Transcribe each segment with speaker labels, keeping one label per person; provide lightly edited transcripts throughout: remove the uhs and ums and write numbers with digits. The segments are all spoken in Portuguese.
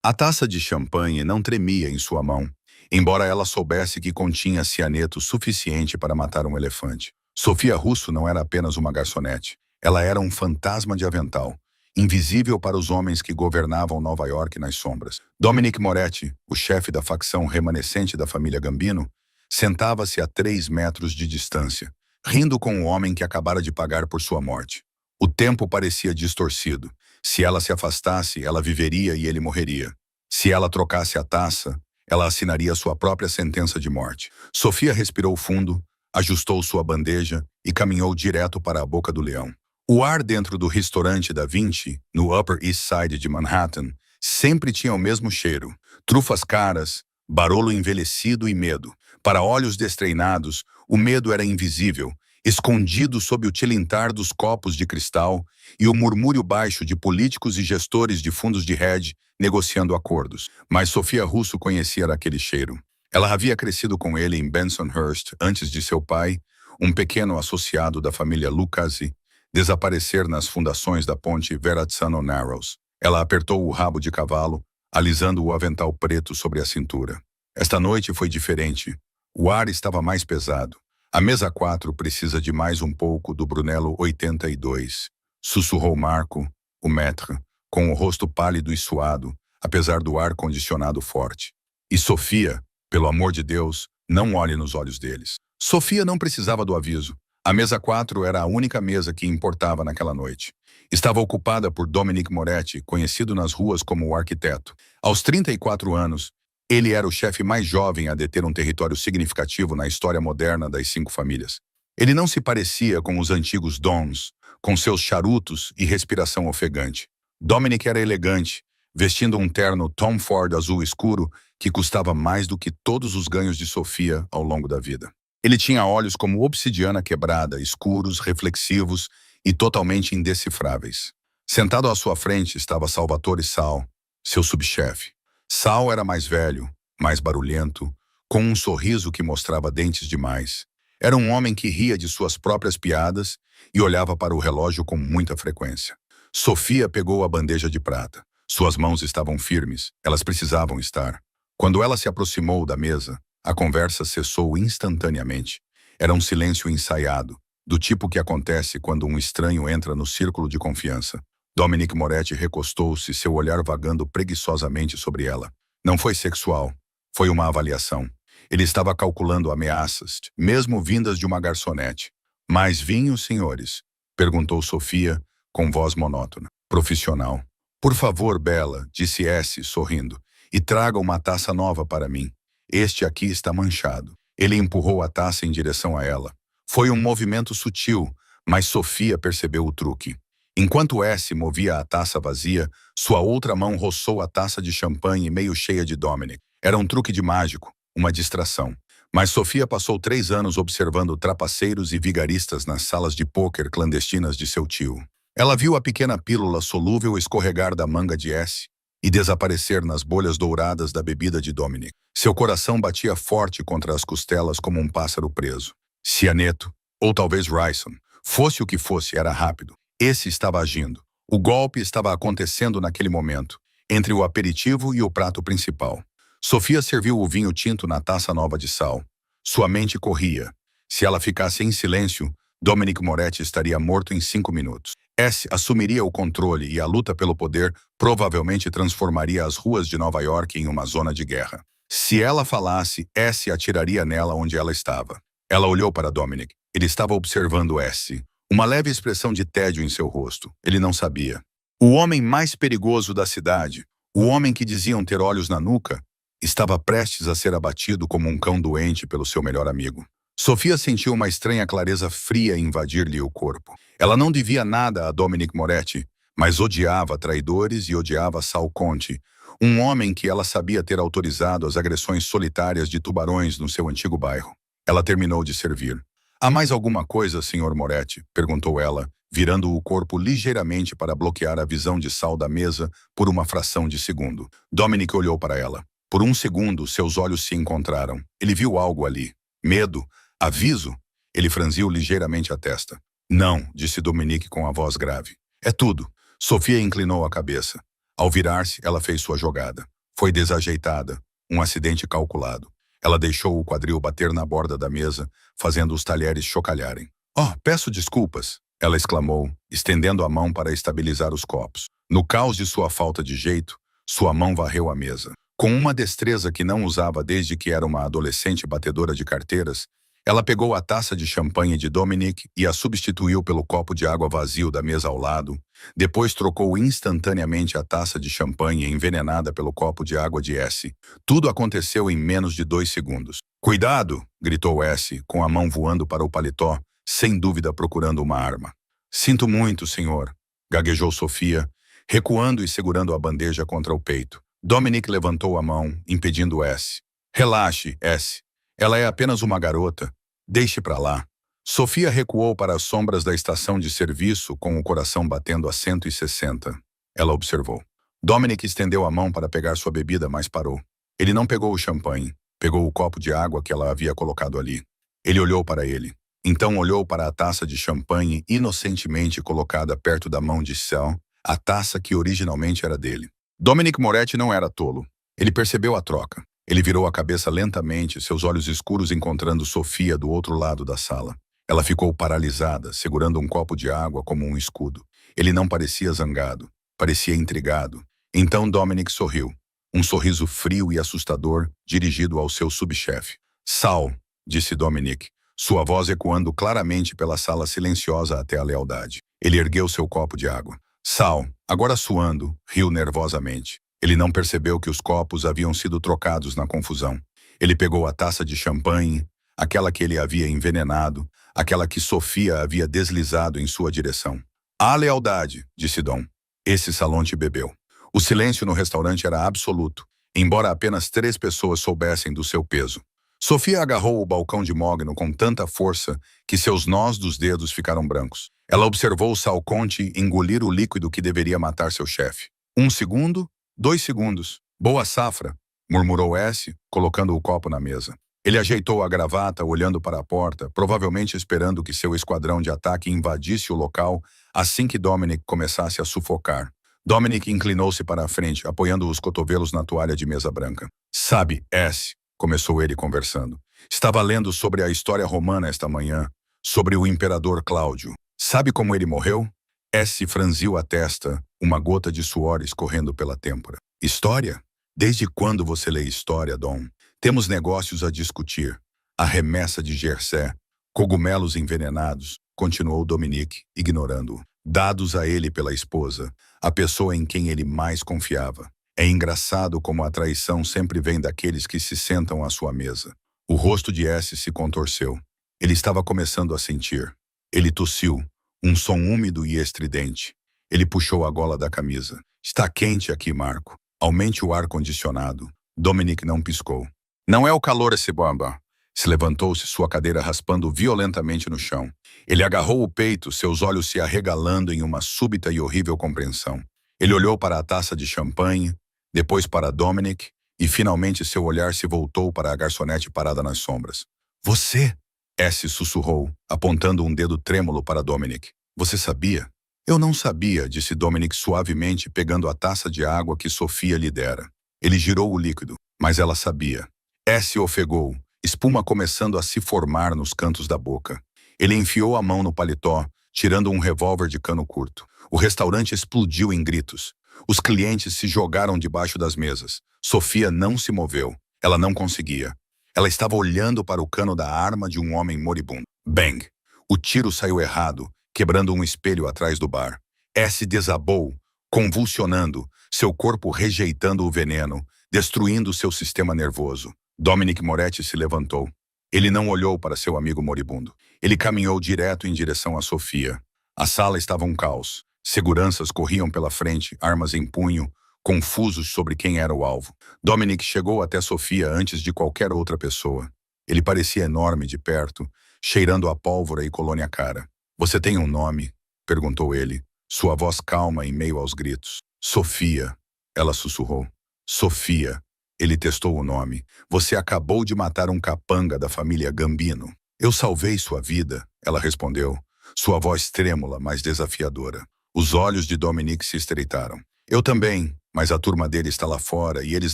Speaker 1: A taça de champanhe não tremia em sua mão, embora ela soubesse que continha cianeto suficiente para matar um elefante. Sofia Russo não era apenas uma garçonete. Ela era um fantasma de avental, invisível para os homens que governavam Nova York nas sombras. Dominic Moretti, o chefe da facção remanescente da família Gambino, sentava-se a 3 metros de distância, rindo com o homem que acabara de pagar por sua morte. O tempo parecia distorcido. Se ela se afastasse, ela viveria e ele morreria. Se ela trocasse a taça, ela assinaria sua própria sentença de morte. Sofia respirou fundo, ajustou sua bandeja e caminhou direto para a boca do leão. O ar dentro do restaurante da Vinci, no Upper East Side de Manhattan, sempre tinha o mesmo cheiro. Trufas caras, barolo envelhecido e medo. Para olhos destreinados, o medo era invisível, escondido sob o tilintar dos copos de cristal e o murmúrio baixo de políticos e gestores de fundos de hedge negociando acordos. Mas Sofia Russo conhecia aquele cheiro. Ela havia crescido com ele em Bensonhurst antes de seu pai, um pequeno associado da família Lucchesi, desaparecer nas fundações da ponte Verrazzano Narrows. Ela apertou o rabo de cavalo, alisando o avental preto sobre a cintura. Esta noite foi diferente. O ar estava mais pesado. A mesa 4 precisa de mais um pouco do Brunello 82, sussurrou Marco, o maître, com o rosto pálido e suado, apesar do ar-condicionado forte. E Sofia, pelo amor de Deus, não olhe nos olhos deles. Sofia não precisava do aviso. A mesa 4 era a única mesa que importava naquela noite. Estava ocupada por Dominic Moretti, conhecido nas ruas como o arquiteto. Aos 34 anos, ele era o chefe mais jovem a deter um território significativo na história moderna das 5 famílias. Ele não se parecia com os antigos dons, com seus charutos e respiração ofegante. Dominic era elegante, vestindo um terno Tom Ford azul escuro que custava mais do que todos os ganhos de Sofia ao longo da vida. Ele tinha olhos como obsidiana quebrada, escuros, reflexivos e totalmente indecifráveis. Sentado à sua frente estava Salvatore Sal, seu subchefe. Sal era mais velho, mais barulhento, com um sorriso que mostrava dentes demais. Era um homem que ria de suas próprias piadas e olhava para o relógio com muita frequência. Sofia pegou a bandeja de prata. Suas mãos estavam firmes, elas precisavam estar. Quando ela se aproximou da mesa, a conversa cessou instantaneamente. Era um silêncio ensaiado, do tipo que acontece quando um estranho entra no círculo de confiança. Dominic Moretti recostou-se, seu olhar vagando preguiçosamente sobre ela. Não foi sexual, foi uma avaliação. Ele estava calculando ameaças, mesmo vindas de uma garçonete. Mais vinho, senhores? Perguntou Sofia, com voz monótona. Profissional. Por favor, Bela, disse S, sorrindo, e traga uma taça nova para mim. Este aqui está manchado. Ele empurrou a taça em direção a ela. Foi um movimento sutil, mas Sofia percebeu o truque. Enquanto S movia a taça vazia, sua outra mão roçou a taça de champanhe meio cheia de Dominic. Era um truque de mágico, uma distração. Mas Sofia passou 3 anos observando trapaceiros e vigaristas nas salas de pôquer clandestinas de seu tio. Ela viu a pequena pílula solúvel escorregar da manga de S e desaparecer nas bolhas douradas da bebida de Dominic. Seu coração batia forte contra as costelas como um pássaro preso. Cianeto, ou talvez Ricin, fosse o que fosse, era rápido. Esse estava agindo. O golpe estava acontecendo naquele momento, entre o aperitivo e o prato principal. Sofia serviu o vinho tinto na taça nova de sal. Sua mente corria. Se ela ficasse em silêncio, Dominic Moretti estaria morto em 5 minutos. S assumiria o controle e a luta pelo poder provavelmente transformaria as ruas de Nova York em uma zona de guerra. Se ela falasse, S atiraria nela onde ela estava. Ela olhou para Dominic. Ele estava observando S. Uma leve expressão de tédio em seu rosto. Ele não sabia. O homem mais perigoso da cidade, o homem que diziam ter olhos na nuca, estava prestes a ser abatido como um cão doente pelo seu melhor amigo. Sofia sentiu uma estranha clareza fria invadir-lhe o corpo. Ela não devia nada a Dominic Moretti, mas odiava traidores e odiava Sal Conte, um homem que ela sabia ter autorizado as agressões solitárias de tubarões no seu antigo bairro. Ela terminou de servir. Há mais alguma coisa, Sr. Moretti? Perguntou ela, virando o corpo ligeiramente para bloquear a visão de Sal da mesa por uma fração de segundo. Dominic olhou para ela. Por um segundo, seus olhos se encontraram. Ele viu algo ali. Medo? Aviso? Ele franziu ligeiramente a testa. Não, disse Dominic com a voz grave. É tudo. Sofia inclinou a cabeça. Ao virar-se, ela fez sua jogada. Foi desajeitada, um acidente calculado. Ela deixou o quadril bater na borda da mesa, fazendo os talheres chocalharem. "Oh, peço desculpas", ela exclamou, estendendo a mão para estabilizar os copos. No caos de sua falta de jeito, sua mão varreu a mesa. Com uma destreza que não usava desde que era uma adolescente batedora de carteiras, ela pegou a taça de champanhe de Dominic e a substituiu pelo copo de água vazio da mesa ao lado. Depois trocou instantaneamente a taça de champanhe envenenada pelo copo de água de S. Tudo aconteceu em menos de 2 segundos. "Cuidado!" gritou S, com a mão voando para o paletó, sem dúvida procurando uma arma. "Sinto muito, senhor", gaguejou Sofia, recuando e segurando a bandeja contra o peito. Dominic levantou a mão, impedindo S. "Relaxe, S. Ela é apenas uma garota. Deixe pra lá." Sofia recuou para as sombras da estação de serviço com o coração batendo a 160. Ela observou. Dominic estendeu a mão para pegar sua bebida, mas parou. Ele não pegou o champanhe. Pegou o copo de água que ela havia colocado ali. Ele olhou para ele. Então olhou para a taça de champanhe inocentemente colocada perto da mão de Sal, a taça que originalmente era dele. Dominic Moretti não era tolo. Ele percebeu a troca. Ele virou a cabeça lentamente, seus olhos escuros encontrando Sofia do outro lado da sala. Ela ficou paralisada, segurando um copo de água como um escudo. Ele não parecia zangado, parecia intrigado. Então Dominic sorriu. Um sorriso frio e assustador, dirigido ao seu subchefe. "Sal", disse Dominic, sua voz ecoando claramente pela sala silenciosa até a lealdade. Ele ergueu seu copo de água. Sal, agora suando, riu nervosamente. Ele não percebeu que os copos haviam sido trocados na confusão. Ele pegou a taça de champanhe, aquela que ele havia envenenado, aquela que Sofia havia deslizado em sua direção. "A lealdade", disse Dom. "Esse salão te bebeu." O silêncio no restaurante era absoluto, embora apenas 3 pessoas soubessem do seu peso. Sofia agarrou o balcão de mogno com tanta força que seus nós dos dedos ficaram brancos. Ela observou Sal Conte engolir o líquido que deveria matar seu chefe. 1 segundo, 2 segundos. "Boa safra", murmurou S, colocando o copo na mesa. Ele ajeitou a gravata, olhando para a porta, provavelmente esperando que seu esquadrão de ataque invadisse o local assim que Dominic começasse a sufocar. Dominic inclinou-se para a frente, apoiando os cotovelos na toalha de mesa branca. "Sabe, S", começou ele conversando. "Estava lendo sobre a história romana esta manhã, sobre o imperador Cláudio. Sabe como ele morreu?" S franziu a testa, uma gota de suor escorrendo pela têmpora. "História? Desde quando você lê história, Dom? Temos negócios a discutir." "A remessa de Jersey, cogumelos envenenados", continuou Dominic, ignorando-o. "Dados a ele pela esposa, a pessoa em quem ele mais confiava. É engraçado como a traição sempre vem daqueles que se sentam à sua mesa." O rosto de S se contorceu. Ele estava começando a sentir. Ele tossiu, um som úmido e estridente. Ele puxou a gola da camisa. "Está quente aqui, Marco. Aumente o ar-condicionado." Dominic não piscou. "Não é o calor esse bomba." Se levantou-se, sua cadeira raspando violentamente no chão. Ele agarrou o peito, seus olhos se arregalando em uma súbita e horrível compreensão. Ele olhou para a taça de champanhe, depois para Dominic, e finalmente seu olhar se voltou para a garçonete parada nas sombras. "Você?" S sussurrou, apontando um dedo trêmulo para Dominic. "Você sabia?" "Eu não sabia", disse Dominic suavemente, pegando a taça de água que Sofia lhe dera. Ele girou o líquido, mas ela sabia. S ofegou, espuma começando a se formar nos cantos da boca. Ele enfiou a mão no paletó, tirando um revólver de cano curto. O restaurante explodiu em gritos. Os clientes se jogaram debaixo das mesas. Sofia não se moveu. Ela não conseguia. Ela estava olhando para o cano da arma de um homem moribundo. Bang! O tiro saiu errado, quebrando um espelho atrás do bar. S desabou, convulsionando, seu corpo rejeitando o veneno, destruindo seu sistema nervoso. Dominic Moretti se levantou. Ele não olhou para seu amigo moribundo. Ele caminhou direto em direção a Sofia. A sala estava um caos. Seguranças corriam pela frente, armas em punho, confusos sobre quem era o alvo. Dominic chegou até Sofia antes de qualquer outra pessoa. Ele parecia enorme de perto, cheirando a pólvora e colônia cara. "Você tem um nome?" perguntou ele, sua voz calma em meio aos gritos. "Sofia", ela sussurrou. "Sofia." Ele testou o nome. "Você acabou de matar um capanga da família Gambino." "Eu salvei sua vida", ela respondeu, sua voz trêmula, mas desafiadora. Os olhos de Dominic se estreitaram. "Eu também", mas a turma dele está lá fora e eles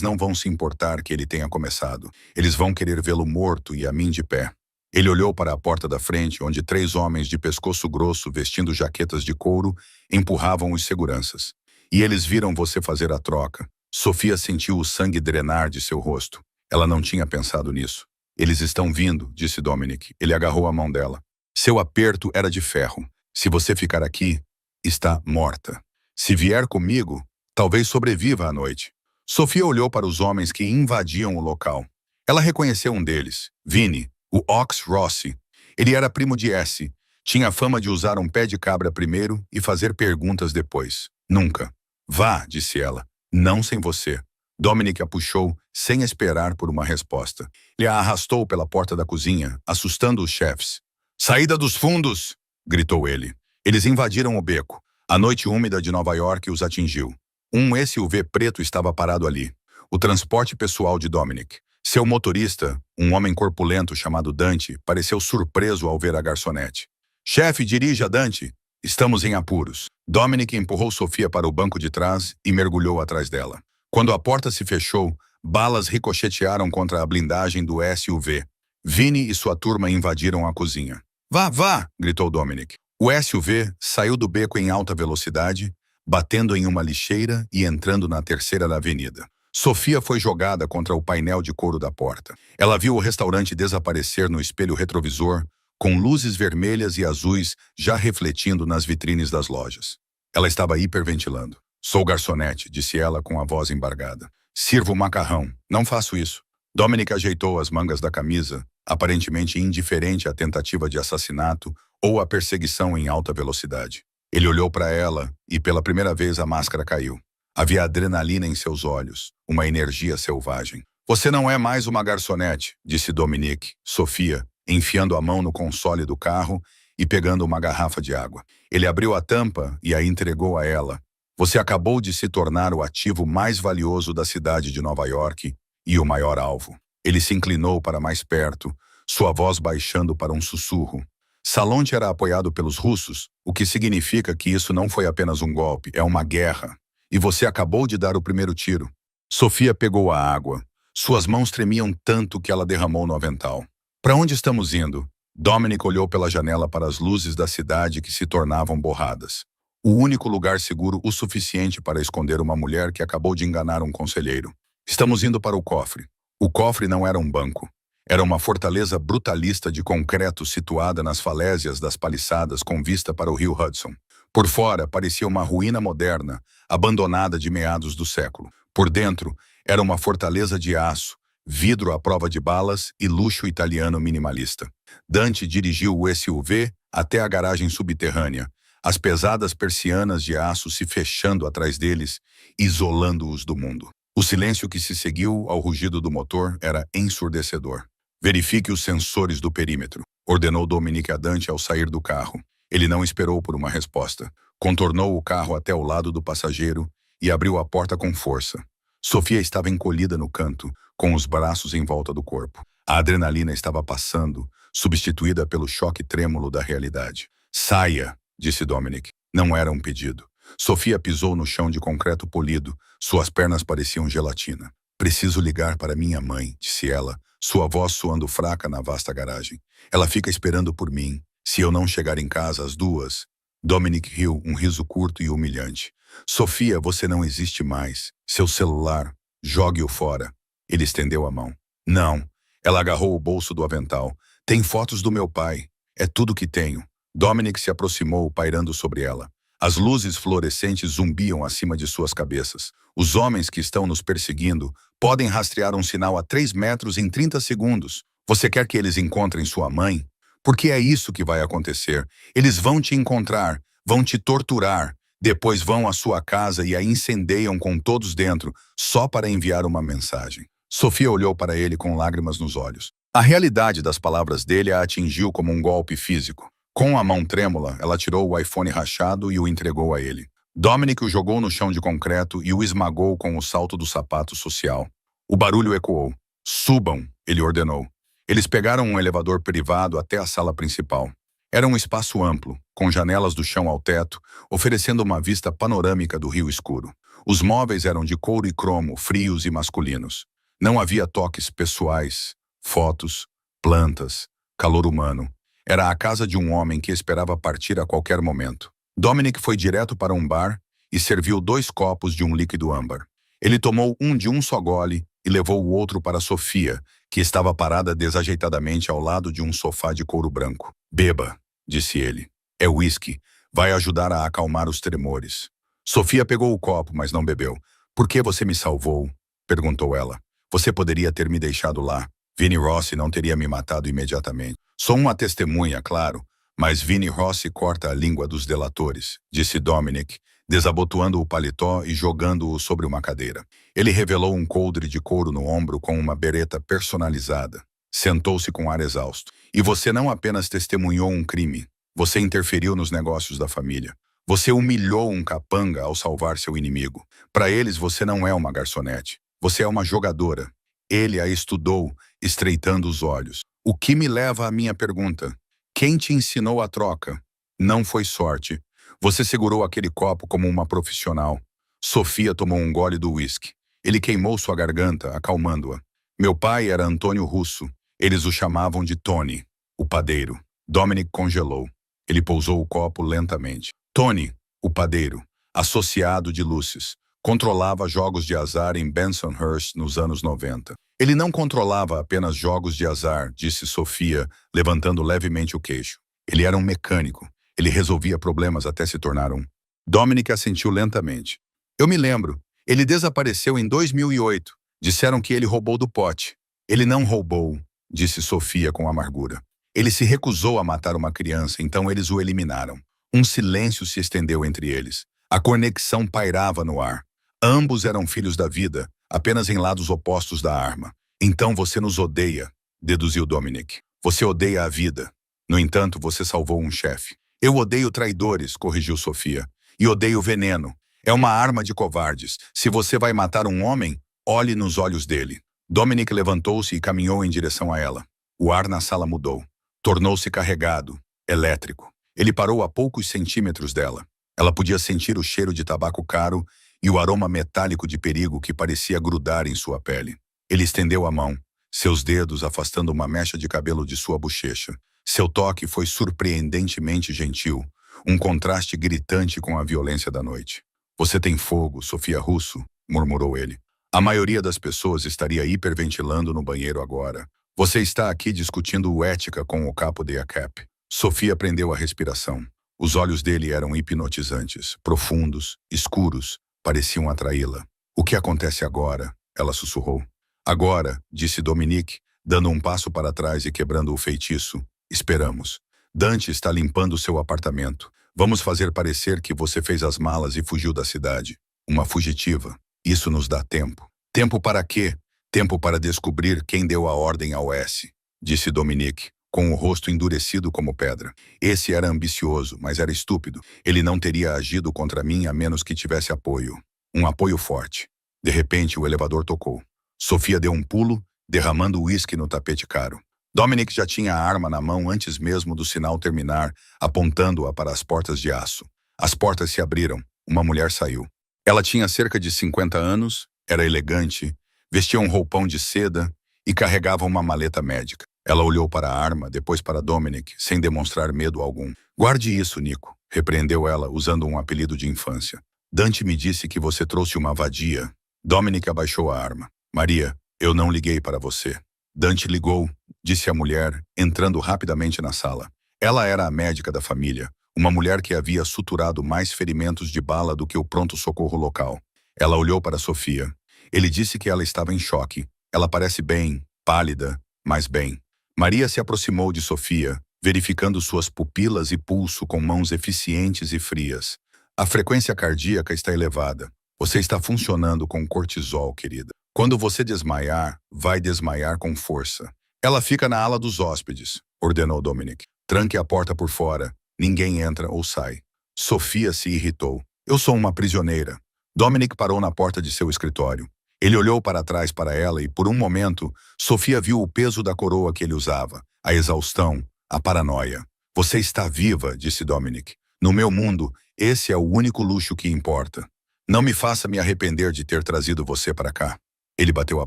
Speaker 1: não vão se importar que ele tenha começado. Eles vão querer vê-lo morto e a mim de pé. Ele olhou para a porta da frente, onde 3 homens de pescoço grosso, vestindo jaquetas de couro, empurravam os seguranças. E eles viram você fazer a troca. Sofia sentiu o sangue drenar de seu rosto. Ela não tinha pensado nisso. Eles estão vindo, disse Dominic. Ele agarrou a mão dela. Seu aperto era de ferro. Se você ficar aqui, está morta. Se vier comigo, talvez sobreviva à noite. Sofia olhou para os homens que invadiam o local. Ela reconheceu um deles, Vinny, o Ox Rossi. Ele era primo de S. Tinha fama de usar um pé de cabra primeiro e fazer perguntas depois. Nunca. Vá, disse ela. Não sem você. Dominic a puxou, sem esperar por uma resposta. Ele a arrastou pela porta da cozinha, assustando os chefes. Saída dos fundos! Gritou ele. Eles invadiram o beco. A noite úmida de Nova York os atingiu. Um SUV preto estava parado ali. O transporte pessoal de Dominic. Seu motorista, um homem corpulento chamado Dante, pareceu surpreso ao ver a garçonete. Chefe, dirija, Dante. Estamos em apuros. Dominic empurrou Sofia para o banco de trás e mergulhou atrás dela. Quando a porta se fechou, balas ricochetearam contra a blindagem do SUV. Vinny e sua turma invadiram a cozinha. Vá, vá! Gritou Dominic. O SUV saiu do beco em alta velocidade, batendo em uma lixeira e entrando na terceira avenida. Sofia foi jogada contra o painel de couro da porta. Ela viu o restaurante desaparecer no espelho retrovisor, com luzes vermelhas e azuis já refletindo nas vitrines das lojas. Ela estava hiperventilando. Sou garçonete, disse ela com a voz embargada. Sirvo macarrão. Não faço isso. Dominic ajeitou as mangas da camisa, aparentemente indiferente à tentativa de assassinato ou à perseguição em alta velocidade. Ele olhou para ela e pela primeira vez a máscara caiu. Havia adrenalina em seus olhos, uma energia selvagem. Você não é mais uma garçonete, disse Dominic, Sofia, enfiando a mão no console do carro e pegando uma garrafa de água. Ele abriu a tampa e a entregou a ela. Você acabou de se tornar o ativo mais valioso da cidade de Nova York e o maior alvo. Ele se inclinou para mais perto, sua voz baixando para um sussurro. Salonte era apoiado pelos russos, o que significa que isso não foi apenas um golpe, é uma guerra. E você acabou de dar o primeiro tiro. Sofia pegou a água. Suas mãos tremiam tanto que ela derramou no avental. Para onde estamos indo? Dominic olhou pela janela para as luzes da cidade que se tornavam borradas. O único lugar seguro o suficiente para esconder uma mulher que acabou de enganar um conselheiro. Estamos indo para o cofre. O cofre não era um banco. Era uma fortaleza brutalista de concreto situada nas falésias das paliçadas com vista para o rio Hudson. Por fora, parecia uma ruína moderna, abandonada de meados do século. Por dentro, era uma fortaleza de aço, vidro à prova de balas e luxo italiano minimalista. Dante dirigiu o SUV até a garagem subterrânea, as pesadas persianas de aço se fechando atrás deles, isolando-os do mundo. O silêncio que se seguiu ao rugido do motor era ensurdecedor. Verifique os sensores do perímetro, ordenou Dominic a Dante ao sair do carro. Ele não esperou por uma resposta. Contornou o carro até o lado do passageiro e abriu a porta com força. Sofia estava encolhida no canto, com os braços em volta do corpo. A adrenalina estava passando, substituída pelo choque trêmulo da realidade. Saia, disse Dominic. Não era um pedido. Sofia pisou no chão de concreto polido. Suas pernas pareciam gelatina. Preciso ligar para minha mãe, disse ela, sua voz soando fraca na vasta garagem. Ela fica esperando por mim. Se eu não chegar em casa às 2... Dominic riu, um riso curto e humilhante. Sofia, você não existe mais. Seu celular, jogue-o fora. Ele estendeu a mão. Não. Ela agarrou o bolso do avental. Tem fotos do meu pai. É tudo que tenho. Dominic se aproximou, pairando sobre ela. As luzes fluorescentes zumbiam acima de suas cabeças. Os homens que estão nos perseguindo podem rastrear um sinal a 3 metros em 30 segundos. Você quer que eles encontrem sua mãe? Porque é isso que vai acontecer. Eles vão te encontrar, vão te torturar, depois vão à sua casa e a incendeiam com todos dentro, só para enviar uma mensagem. Sofia olhou para ele com lágrimas nos olhos. A realidade das palavras dele a atingiu como um golpe físico. Com a mão trêmula, ela tirou o iPhone rachado e o entregou a ele. Dominic o jogou no chão de concreto e o esmagou com o salto do sapato social. O barulho ecoou. Subam, ele ordenou. Eles pegaram um elevador privado até a sala principal. Era um espaço amplo, com janelas do chão ao teto, oferecendo uma vista panorâmica do rio escuro. Os móveis eram de couro e cromo, frios e masculinos. Não havia toques pessoais, fotos, plantas, calor humano. Era a casa de um homem que esperava partir a qualquer momento. Dominic foi direto para um bar e serviu 2 copos de um líquido âmbar. Ele tomou um de um só gole e levou o outro para Sofia, que estava parada desajeitadamente ao lado de um sofá de couro branco. "Beba", disse ele. "É uísque. Vai ajudar a acalmar os tremores." Sofia pegou o copo, mas não bebeu. "Por que você me salvou?" perguntou ela. "Você poderia ter me deixado lá. Vinnie Rossi não teria me matado imediatamente." "Sou uma testemunha, claro, mas Vinnie Rossi corta a língua dos delatores", disse Dominic, desabotoando o paletó e jogando-o sobre uma cadeira. Ele revelou um coldre de couro no ombro com uma bereta personalizada. Sentou-se com ar exausto. "E você não apenas testemunhou um crime, você interferiu nos negócios da família. Você humilhou um capanga ao salvar seu inimigo. Para eles, você não é uma garçonete. Você é uma jogadora." Ele a estudou, estreitando os olhos. "O que me leva à minha pergunta. Quem te ensinou a troca? Não foi sorte. Você segurou aquele copo como uma profissional." Sofia tomou um gole do uísque. Ele queimou sua garganta, acalmando-a. "Meu pai era Antônio Russo. Eles o chamavam de Tony, o padeiro." Dominic congelou. Ele pousou o copo lentamente. Tony, o padeiro, associado de Lucis, controlava jogos de azar em Bensonhurst nos anos 90. "Ele não controlava apenas jogos de azar", disse Sofia, levantando levemente o queixo. "Ele era um mecânico. Ele resolvia problemas até se tornar um." Dominic assentiu lentamente. "Eu me lembro. Ele desapareceu em 2008. Disseram que ele roubou do pote." "Ele não roubou", disse Sofia com amargura. "Ele se recusou a matar uma criança, então eles o eliminaram." Um silêncio se estendeu entre eles. A conexão pairava no ar. Ambos eram filhos da vida, apenas em lados opostos da arma. "Então você nos odeia", deduziu Dominic. "Você odeia a vida. No entanto, você salvou um chefe." "Eu odeio traidores", corrigiu Sofia. "E odeio veneno. É uma arma de covardes. Se você vai matar um homem, olhe nos olhos dele." Dominic levantou-se e caminhou em direção a ela. O ar na sala mudou. Tornou-se carregado, elétrico. Ele parou a poucos centímetros dela. Ela podia sentir o cheiro de tabaco caro e o aroma metálico de perigo que parecia grudar em sua pele. Ele estendeu a mão, seus dedos afastando uma mecha de cabelo de sua bochecha. Seu toque foi surpreendentemente gentil, um contraste gritante com a violência da noite. "Você tem fogo, Sofia Russo", murmurou ele. "A maioria das pessoas estaria hiperventilando no banheiro agora. Você está aqui discutindo ética com o capo de ACAP." Sofia prendeu a respiração. Os olhos dele eram hipnotizantes, profundos, escuros, pareciam atraí-la. "O que acontece agora?" ela sussurrou. "Agora", disse Dominic, dando um passo para trás e quebrando o feitiço. "Esperamos. Dante está limpando seu apartamento. Vamos fazer parecer que você fez as malas e fugiu da cidade. Uma fugitiva. Isso nos dá tempo." "Tempo para quê?" "Tempo para descobrir quem deu a ordem ao S", disse Dominic, com o rosto endurecido como pedra. "Esse era ambicioso, mas era estúpido. Ele não teria agido contra mim a menos que tivesse apoio. Um apoio forte." De repente, o elevador tocou. Sofia deu um pulo, derramando uísque no tapete caro. Dominic já tinha a arma na mão antes mesmo do sinal terminar, apontando-a para as portas de aço. As portas se abriram. Uma mulher saiu. Ela tinha cerca de 50 anos, era elegante, vestia um roupão de seda e carregava uma maleta médica. Ela olhou para a arma, depois para Dominic, sem demonstrar medo algum. "Guarde isso, Nico", repreendeu ela, usando um apelido de infância. "Dante me disse que você trouxe uma vadia." Dominic abaixou a arma. "Maria, eu não liguei para você." "Dante ligou", disse a mulher, entrando rapidamente na sala. Ela era a médica da família, uma mulher que havia suturado mais ferimentos de bala do que o pronto-socorro local. Ela olhou para Sofia. Ele disse que ela estava em choque. "Ela parece bem, pálida, mas bem." Maria se aproximou de Sofia, verificando suas pupilas e pulso com mãos eficientes e frias. "A frequência cardíaca está elevada. Você está funcionando com cortisol, querida. Quando você desmaiar, vai desmaiar com força." "Ela fica na ala dos hóspedes", ordenou Dominic. "Tranque a porta por fora. Ninguém entra ou sai." Sofia se irritou. "Eu sou uma prisioneira." Dominic parou na porta de seu escritório. Ele olhou para trás para ela e, por um momento, Sofia viu o peso da coroa que ele usava, a exaustão, a paranoia. "Você está viva", disse Dominic. "No meu mundo, esse é o único luxo que importa." Não me faça me arrepender de ter trazido você para cá. Ele bateu a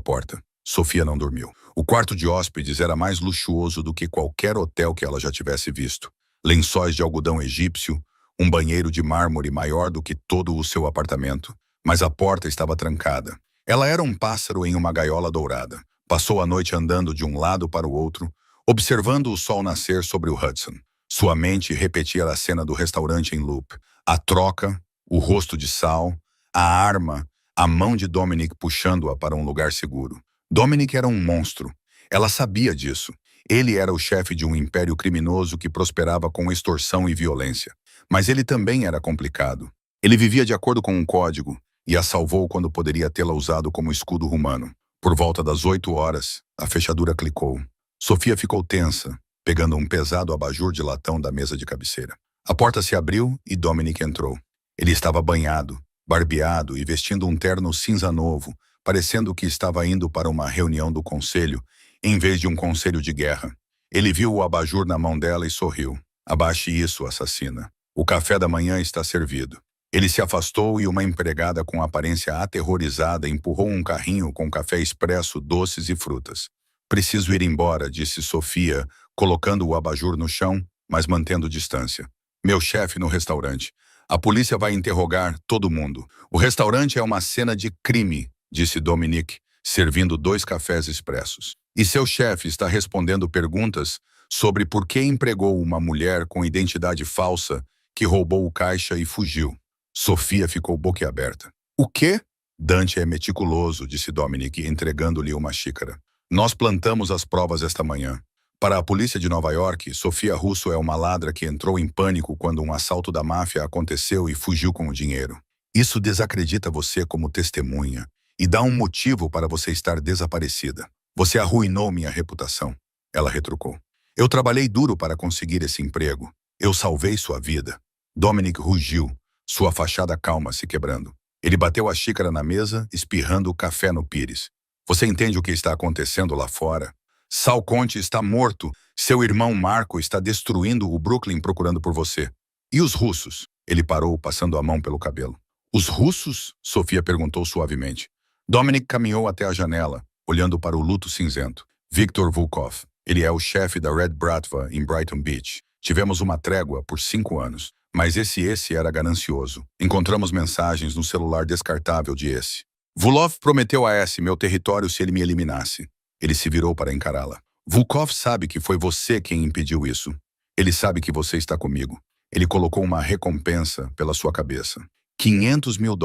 Speaker 1: porta. Sofia não dormiu. O quarto de hóspedes era mais luxuoso do que qualquer hotel que ela já tivesse visto. Lençóis de algodão egípcio, um banheiro de mármore maior do que todo o seu apartamento. Mas a porta estava trancada. Ela era um pássaro em uma gaiola dourada. Passou a noite andando de um lado para o outro, observando o sol nascer sobre o Hudson. Sua mente repetia a cena do restaurante em loop. A troca, o rosto de Sal, a arma, a mão de Dominic puxando-a para um lugar seguro. Dominic era um monstro. Ela sabia disso. Ele era o chefe de um império criminoso que prosperava com extorsão e violência. Mas ele também era complicado. Ele vivia de acordo com um código e a salvou quando poderia tê-la usado como escudo romano. Por volta das 8 horas, a fechadura clicou. Sofia ficou tensa, pegando um pesado abajur de latão da mesa de cabeceira. A porta se abriu e Dominic entrou. Ele estava banhado, barbeado e vestindo um terno cinza novo, parecendo que estava indo para uma reunião do conselho, em vez de um conselho de guerra. Ele viu o abajur na mão dela e sorriu. Abaixe isso, assassina. O café da manhã está servido. Ele se afastou e uma empregada com aparência aterrorizada empurrou um carrinho com café expresso, doces e frutas. Preciso ir embora, disse Sofia, colocando o abajur no chão, mas mantendo distância. Meu chefe no restaurante. A polícia vai interrogar todo mundo. O restaurante é uma cena de crime, disse Dominic, servindo 2 cafés expressos. E seu chefe está respondendo perguntas sobre por que empregou uma mulher com identidade falsa que roubou o caixa e fugiu. Sofia ficou boquiaberta. O quê? Dante é meticuloso, disse Dominic, entregando-lhe uma xícara. Nós plantamos as provas esta manhã. Para a polícia de Nova York, Sofia Russo é uma ladra que entrou em pânico quando um assalto da máfia aconteceu e fugiu com o dinheiro. Isso desacredita você como testemunha e dá um motivo para você estar desaparecida. Você arruinou minha reputação. Ela retrucou. Eu trabalhei duro para conseguir esse emprego. Eu salvei sua vida. Dominic rugiu, sua fachada calma se quebrando. Ele bateu a xícara na mesa, espirrando o café no pires. Você entende o que está acontecendo lá fora? Sal Conte está morto. Seu irmão Marco está destruindo o Brooklyn procurando por você. E os russos? Ele parou, passando a mão pelo cabelo. Os russos? Sofia perguntou suavemente. Dominic caminhou até a janela, olhando para o luto cinzento. Viktor Volkov. Ele é o chefe da Red Bratva em Brighton Beach. Tivemos uma trégua por 5 anos. Mas esse era ganancioso. Encontramos mensagens no celular descartável de esse. Vulov prometeu a S meu território se ele me eliminasse. Ele se virou para encará-la. Volkov sabe que foi você quem impediu isso. Ele sabe que você está comigo. Ele colocou uma recompensa pela sua cabeça. $500 mil.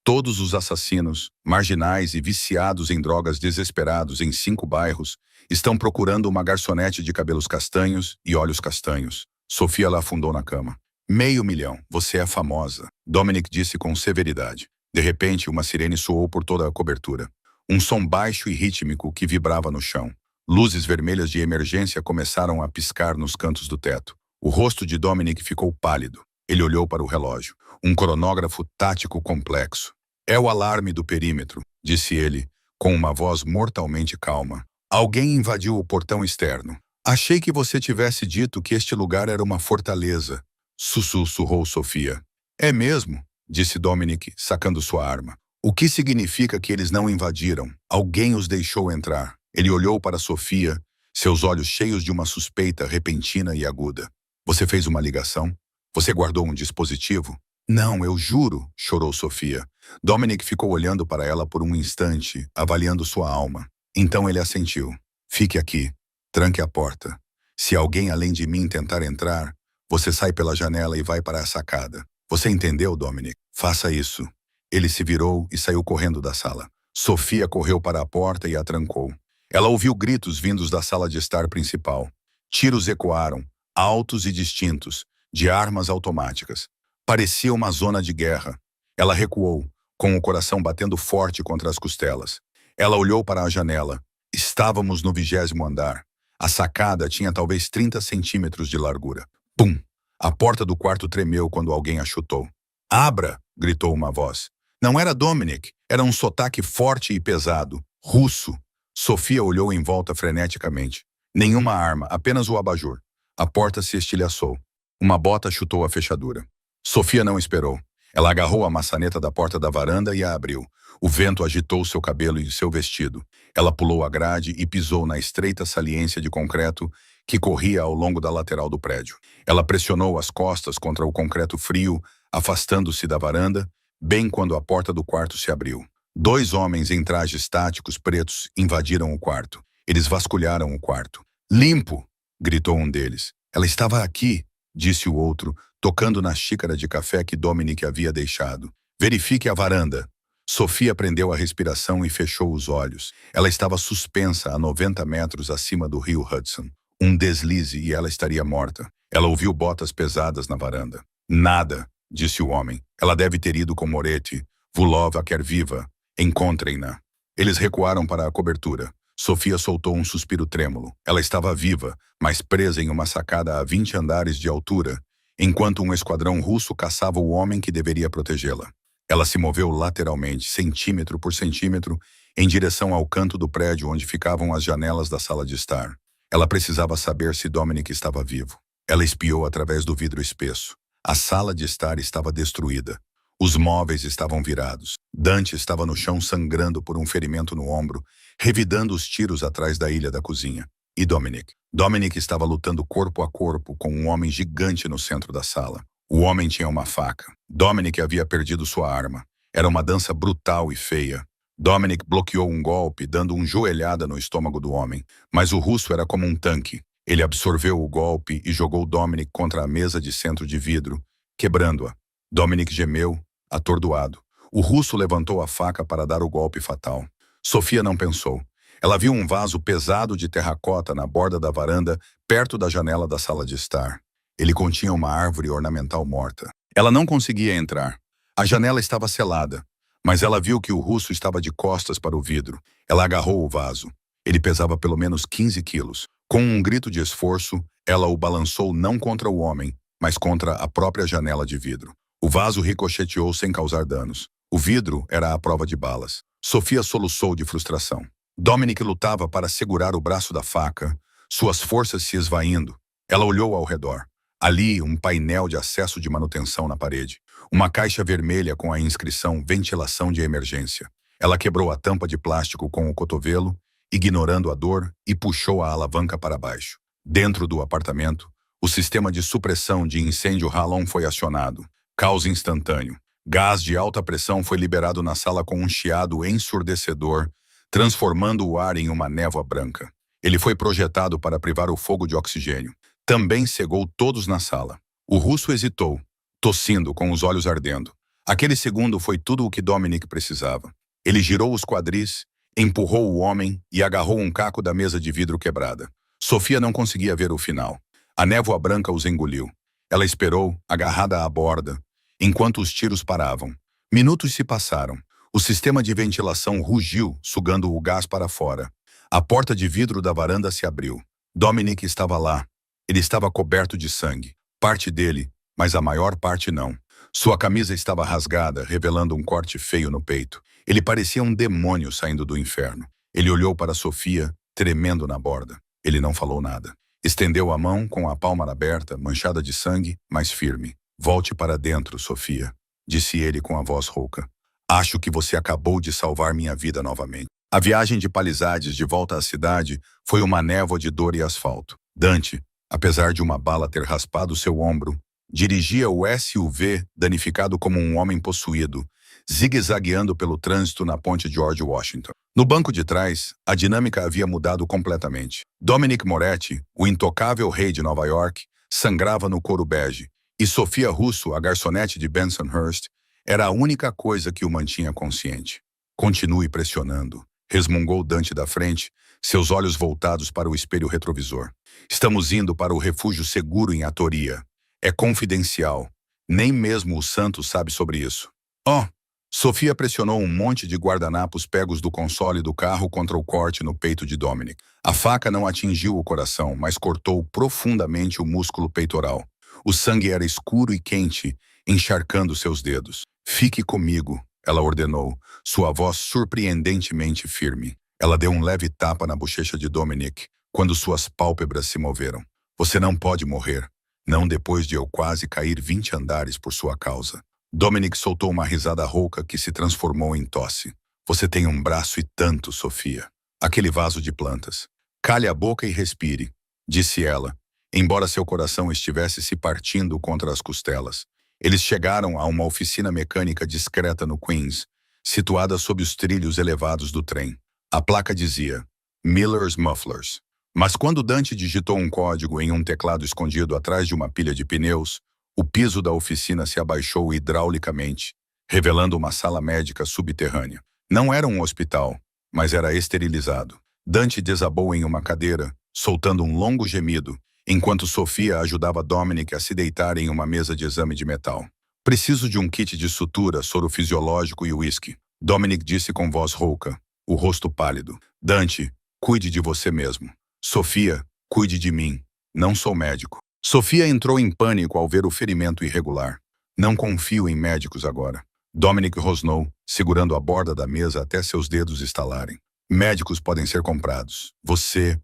Speaker 1: Todos os assassinos, marginais e viciados em drogas desesperados em 5 bairros estão procurando uma garçonete de cabelos castanhos e olhos castanhos. Sofia lá afundou na cama. $500 mil. Você é famosa, Dominic disse com severidade. De repente, uma sirene soou por toda a cobertura. Um som baixo e rítmico que vibrava no chão. Luzes vermelhas de emergência começaram a piscar nos cantos do teto. O rosto de Dominic ficou pálido. Ele olhou para o relógio. Um cronógrafo tático complexo. É o alarme do perímetro, disse ele, com uma voz mortalmente calma. Alguém invadiu o portão externo. Achei que você tivesse dito que este lugar era uma fortaleza. Sussurrou Sofia. É mesmo, disse Dominic, sacando sua arma. O que significa que eles não invadiram? Alguém os deixou entrar. Ele olhou para Sofia, seus olhos cheios de uma suspeita repentina e aguda. Você fez uma ligação? Você guardou um dispositivo? Não, eu juro, chorou Sofia. Dominic ficou olhando para ela por um instante, avaliando sua alma. Então ele assentiu. Fique aqui. Tranque a porta. Se alguém além de mim tentar entrar, você sai pela janela e vai para a sacada. Você entendeu, Dominic? Faça isso. Ele se virou e saiu correndo da sala. Sofia correu para a porta e a trancou. Ela ouviu gritos vindos da sala de estar principal. Tiros ecoaram, altos e distintos, de armas automáticas. Parecia uma zona de guerra. Ela recuou, com o coração batendo forte contra as costelas. Ela olhou para a janela. Estávamos no 20º andar. A sacada tinha talvez 30 centímetros de largura. Pum! A porta do quarto tremeu quando alguém a chutou. Abra! Gritou uma voz. Não era Dominic, era um sotaque forte e pesado. Russo. Sofia olhou em volta freneticamente. Nenhuma arma, apenas o abajur. A porta se estilhaçou. Uma bota chutou a fechadura. Sofia não esperou. Ela agarrou a maçaneta da porta da varanda e a abriu. O vento agitou seu cabelo e seu vestido. Ela pulou a grade e pisou na estreita saliência de concreto que corria ao longo da lateral do prédio. Ela pressionou as costas contra o concreto frio, afastando-se da varanda, bem quando a porta do quarto se abriu. 2 homens em trajes táticos pretos invadiram o quarto. Eles vasculharam o quarto. "Limpo!" gritou um deles. "Ela estava aqui", disse o outro, tocando na xícara de café que Dominic havia deixado. "Verifique a varanda." Sofia prendeu a respiração e fechou os olhos. Ela estava suspensa a 90 metros acima do rio Hudson. Um deslize e ela estaria morta. Ela ouviu botas pesadas na varanda. "Nada", disse o homem. "Ela deve ter ido com Moretti. Vulov a quer viva. Encontrem-na." Eles recuaram para a cobertura. Sofia soltou um suspiro trêmulo. Ela estava viva, mas presa em uma sacada a 20 andares de altura, enquanto um esquadrão russo caçava o homem que deveria protegê-la. Ela se moveu lateralmente, centímetro por centímetro, em direção ao canto do prédio onde ficavam as janelas da sala de estar. Ela precisava saber se Dominic estava vivo. Ela espiou através do vidro espesso. A sala de estar estava destruída. Os móveis estavam virados. Dante estava no chão sangrando por um ferimento no ombro, revidando os tiros atrás da ilha da cozinha. E Dominic? Dominic estava lutando corpo a corpo com um homem gigante no centro da sala. O homem tinha uma faca. Dominic havia perdido sua arma. Era uma dança brutal e feia. Dominic bloqueou um golpe, dando uma joelhada no estômago do homem. Mas o russo era como um tanque. Ele absorveu o golpe e jogou Dominic contra a mesa de centro de vidro, quebrando-a. Dominic gemeu, atordoado. O russo levantou a faca para dar o golpe fatal. Sofia não pensou. Ela viu um vaso pesado de terracota na borda da varanda, perto da janela da sala de estar. Ele continha uma árvore ornamental morta. Ela não conseguia entrar. A janela estava selada, mas ela viu que o russo estava de costas para o vidro. Ela agarrou o vaso. Ele pesava pelo menos 15 quilos. Com um grito de esforço, ela o balançou não contra o homem, mas contra a própria janela de vidro. O vaso ricocheteou sem causar danos. O vidro era à prova de balas. Sofia soluçou de frustração. Dominic lutava para segurar o braço da faca, suas forças se esvaindo. Ela olhou ao redor. Ali, um painel de acesso de manutenção na parede. Uma caixa vermelha com a inscrição "Ventilação de Emergência". Ela quebrou a tampa de plástico com o cotovelo, ignorando a dor, e puxou a alavanca para baixo. Dentro do apartamento, o sistema de supressão de incêndio Halon foi acionado. Caos instantâneo. Gás de alta pressão foi liberado na sala com um chiado ensurdecedor, transformando o ar em uma névoa branca. Ele foi projetado para privar o fogo de oxigênio. Também cegou todos na sala. O russo hesitou, tossindo, com os olhos ardendo. Aquele segundo foi tudo o que Dominic precisava. Ele girou os quadris, empurrou o homem e agarrou um caco da mesa de vidro quebrada. Sofia não conseguia ver o final. A névoa branca os engoliu. Ela esperou, agarrada à borda, enquanto os tiros paravam. Minutos se passaram. O sistema de ventilação rugiu, sugando o gás para fora. A porta de vidro da varanda se abriu. Dominic estava lá. Ele estava coberto de sangue. Parte dele, mas a maior parte não. Sua camisa estava rasgada, revelando um corte feio no peito. Ele parecia um demônio saindo do inferno. Ele olhou para Sofia, tremendo na borda. Ele não falou nada. Estendeu a mão com a palma aberta, manchada de sangue, mas firme. "Volte para dentro, Sofia", disse ele com a voz rouca. "Acho que você acabou de salvar minha vida novamente." A viagem de Palisades de volta à cidade foi uma névoa de dor e asfalto. Dante, apesar de uma bala ter raspado seu ombro, dirigia o SUV danificado como um homem possuído, zigue-zagueando pelo trânsito na ponte George Washington. No banco de trás, a dinâmica havia mudado completamente. Dominic Moretti, o intocável rei de Nova York, sangrava no couro bege, e Sofia Russo, a garçonete de Bensonhurst, era a única coisa que o mantinha consciente. "Continue pressionando", resmungou Dante da frente, seus olhos voltados para o espelho retrovisor. "Estamos indo para o refúgio seguro em Atoria. É confidencial. Nem mesmo o santo sabe sobre isso." "Oh!" Sofia pressionou um monte de guardanapos pegos do console do carro contra o corte no peito de Dominic. A faca não atingiu o coração, mas cortou profundamente o músculo peitoral. O sangue era escuro e quente, encharcando seus dedos. "Fique comigo", ela ordenou, sua voz surpreendentemente firme. Ela deu um leve tapa na bochecha de Dominic, quando suas pálpebras se moveram. "Você não pode morrer. Não depois de eu quase cair 20 andares por sua causa." Dominic soltou uma risada rouca que se transformou em tosse. Você tem um braço e tanto, Sofia. Aquele vaso de plantas. Cale a boca e respire, disse ela, embora seu coração estivesse se partindo contra as costelas. Eles chegaram a uma oficina mecânica discreta no Queens, situada sob os trilhos elevados do trem. A placa dizia Miller's Mufflers. Mas quando Dante digitou um código em um teclado escondido atrás de uma pilha de pneus, o piso da oficina se abaixou hidraulicamente, revelando uma sala médica subterrânea. Não era um hospital, mas era esterilizado. Dante desabou em uma cadeira, soltando um longo gemido, enquanto Sofia ajudava Dominic a se deitar em uma mesa de exame de metal. Preciso de um kit de sutura, soro fisiológico e uísque, Dominic disse com voz rouca, o rosto pálido. Dante, cuide de você mesmo. Sofia, cuide de mim. Não sou médico. Sofia entrou em pânico ao ver o ferimento irregular. Não confio em médicos agora. Dominic rosnou, segurando a borda da mesa até seus dedos estalarem. Médicos podem ser comprados. Você